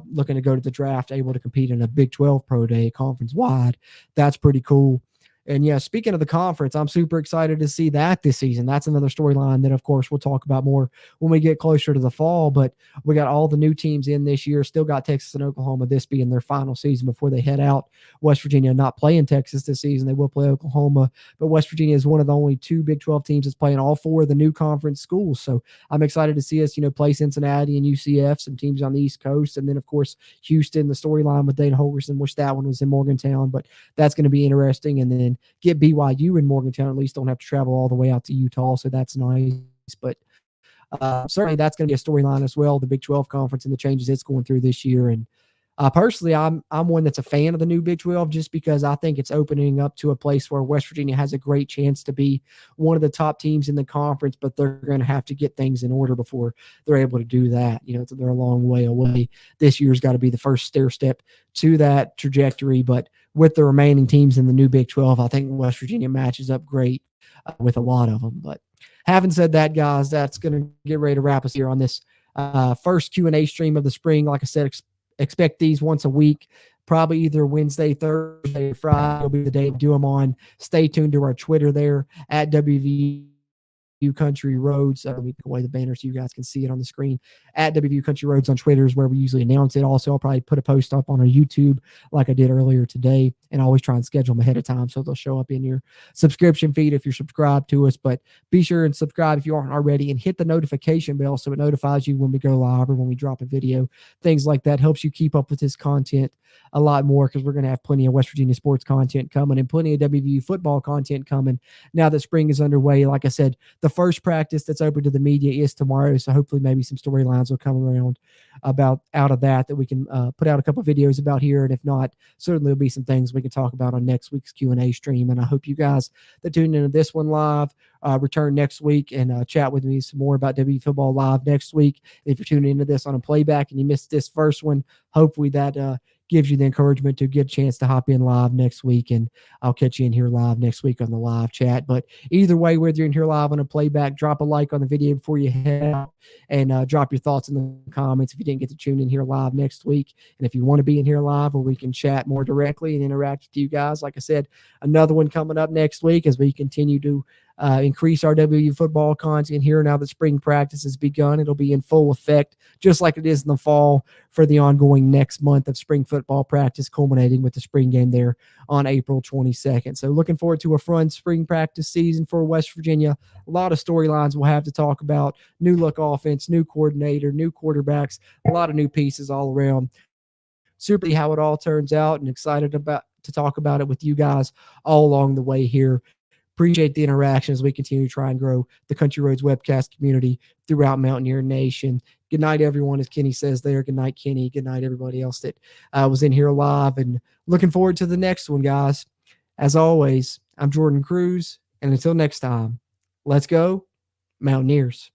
looking to go to the draft, able to compete in a Big 12 Pro Day conference-wide. That's pretty cool. And yeah, speaking of the conference, I'm super excited to see that this season. That's another storyline that, of course, we'll talk about more when we get closer to the fall. But we got all the new teams in this year. Still got Texas and Oklahoma, this being their final season before they head out. West Virginia not playing Texas this season. They will play Oklahoma. But West Virginia is one of the only two Big 12 teams that's playing all four of the new conference schools. So I'm excited to see us, play Cincinnati and UCF, some teams on the East Coast. And then, of course, Houston, the storyline with Dana Holgorsen, wish that one was in Morgantown. But that's going to be interesting. And then get BYU in Morgantown, at least don't have to travel all the way out to Utah, so that's nice. But certainly that's going to be a storyline as well, the Big 12 conference and the changes it's going through this year. And personally, I'm one that's a fan of the new Big 12 just because I think it's opening up to a place where West Virginia has a great chance to be one of the top teams in the conference, but they're going to have to get things in order before they're able to do that. They're a long way away. This year's got to be the first stair step to that trajectory, but with the remaining teams in the new Big 12, I think West Virginia matches up great with a lot of them. But having said that, guys, that's going to get ready to wrap us here on this first Q&A stream of the spring. Like I said, expect these once a week, probably either Wednesday, Thursday, or Friday will be the day to do them on. Stay tuned to our Twitter there at WVU Country Roads. Let me take away the banner so you guys can see it on the screen. At WVU Country Roads on Twitter is where we usually announce it. Also, I'll probably put a post up on our YouTube like I did earlier today, and I always try and schedule them ahead of time so they'll show up in your subscription feed if you're subscribed to us. But be sure and subscribe if you aren't already, and hit the notification bell so it notifies you when we go live or when we drop a video. Things like that helps you keep up with this content a lot more, because we're going to have plenty of West Virginia sports content coming and plenty of WVU football content coming now that spring is underway. Like I said, the first practice that's open to the media is tomorrow, so hopefully maybe some storylines will come around about out of that we can put out a couple videos about here, and if not, certainly there'll be some things we can talk about on next week's Q&A stream. And I hope you guys that tuned into this one live return next week and chat with me some more about WVU football live next week. If you're tuning into this on a playback and you missed this first one, hopefully that gives you the encouragement to get a chance to hop in live next week, and I'll catch you in here live next week on the live chat. But either way, whether you're in here live on a playback, drop a like on the video before you head out, and drop your thoughts in the comments if you didn't get to tune in here live next week. And if you want to be in here live where we can chat more directly and interact with you guys, like I said, another one coming up next week as we continue to increase our WVU football content here. Now that spring practice has begun, it'll be in full effect, just like it is in the fall, for the ongoing next month of spring football practice, culminating with the spring game there on April 22nd. So looking forward to a fun spring practice season for West Virginia. A lot of storylines we'll have to talk about. New look offense, new coordinator, new quarterbacks, a lot of new pieces all around. Super how it all turns out, and excited to talk about it with you guys all along the way here. Appreciate the interaction as we continue to try and grow the Country Roads webcast community throughout Mountaineer Nation. Good night, everyone, as Kenny says there. Good night, Kenny. Good night, everybody else that was in here live. And looking forward to the next one, guys. As always, I'm Jordan Cruz, and until next time, let's go, Mountaineers.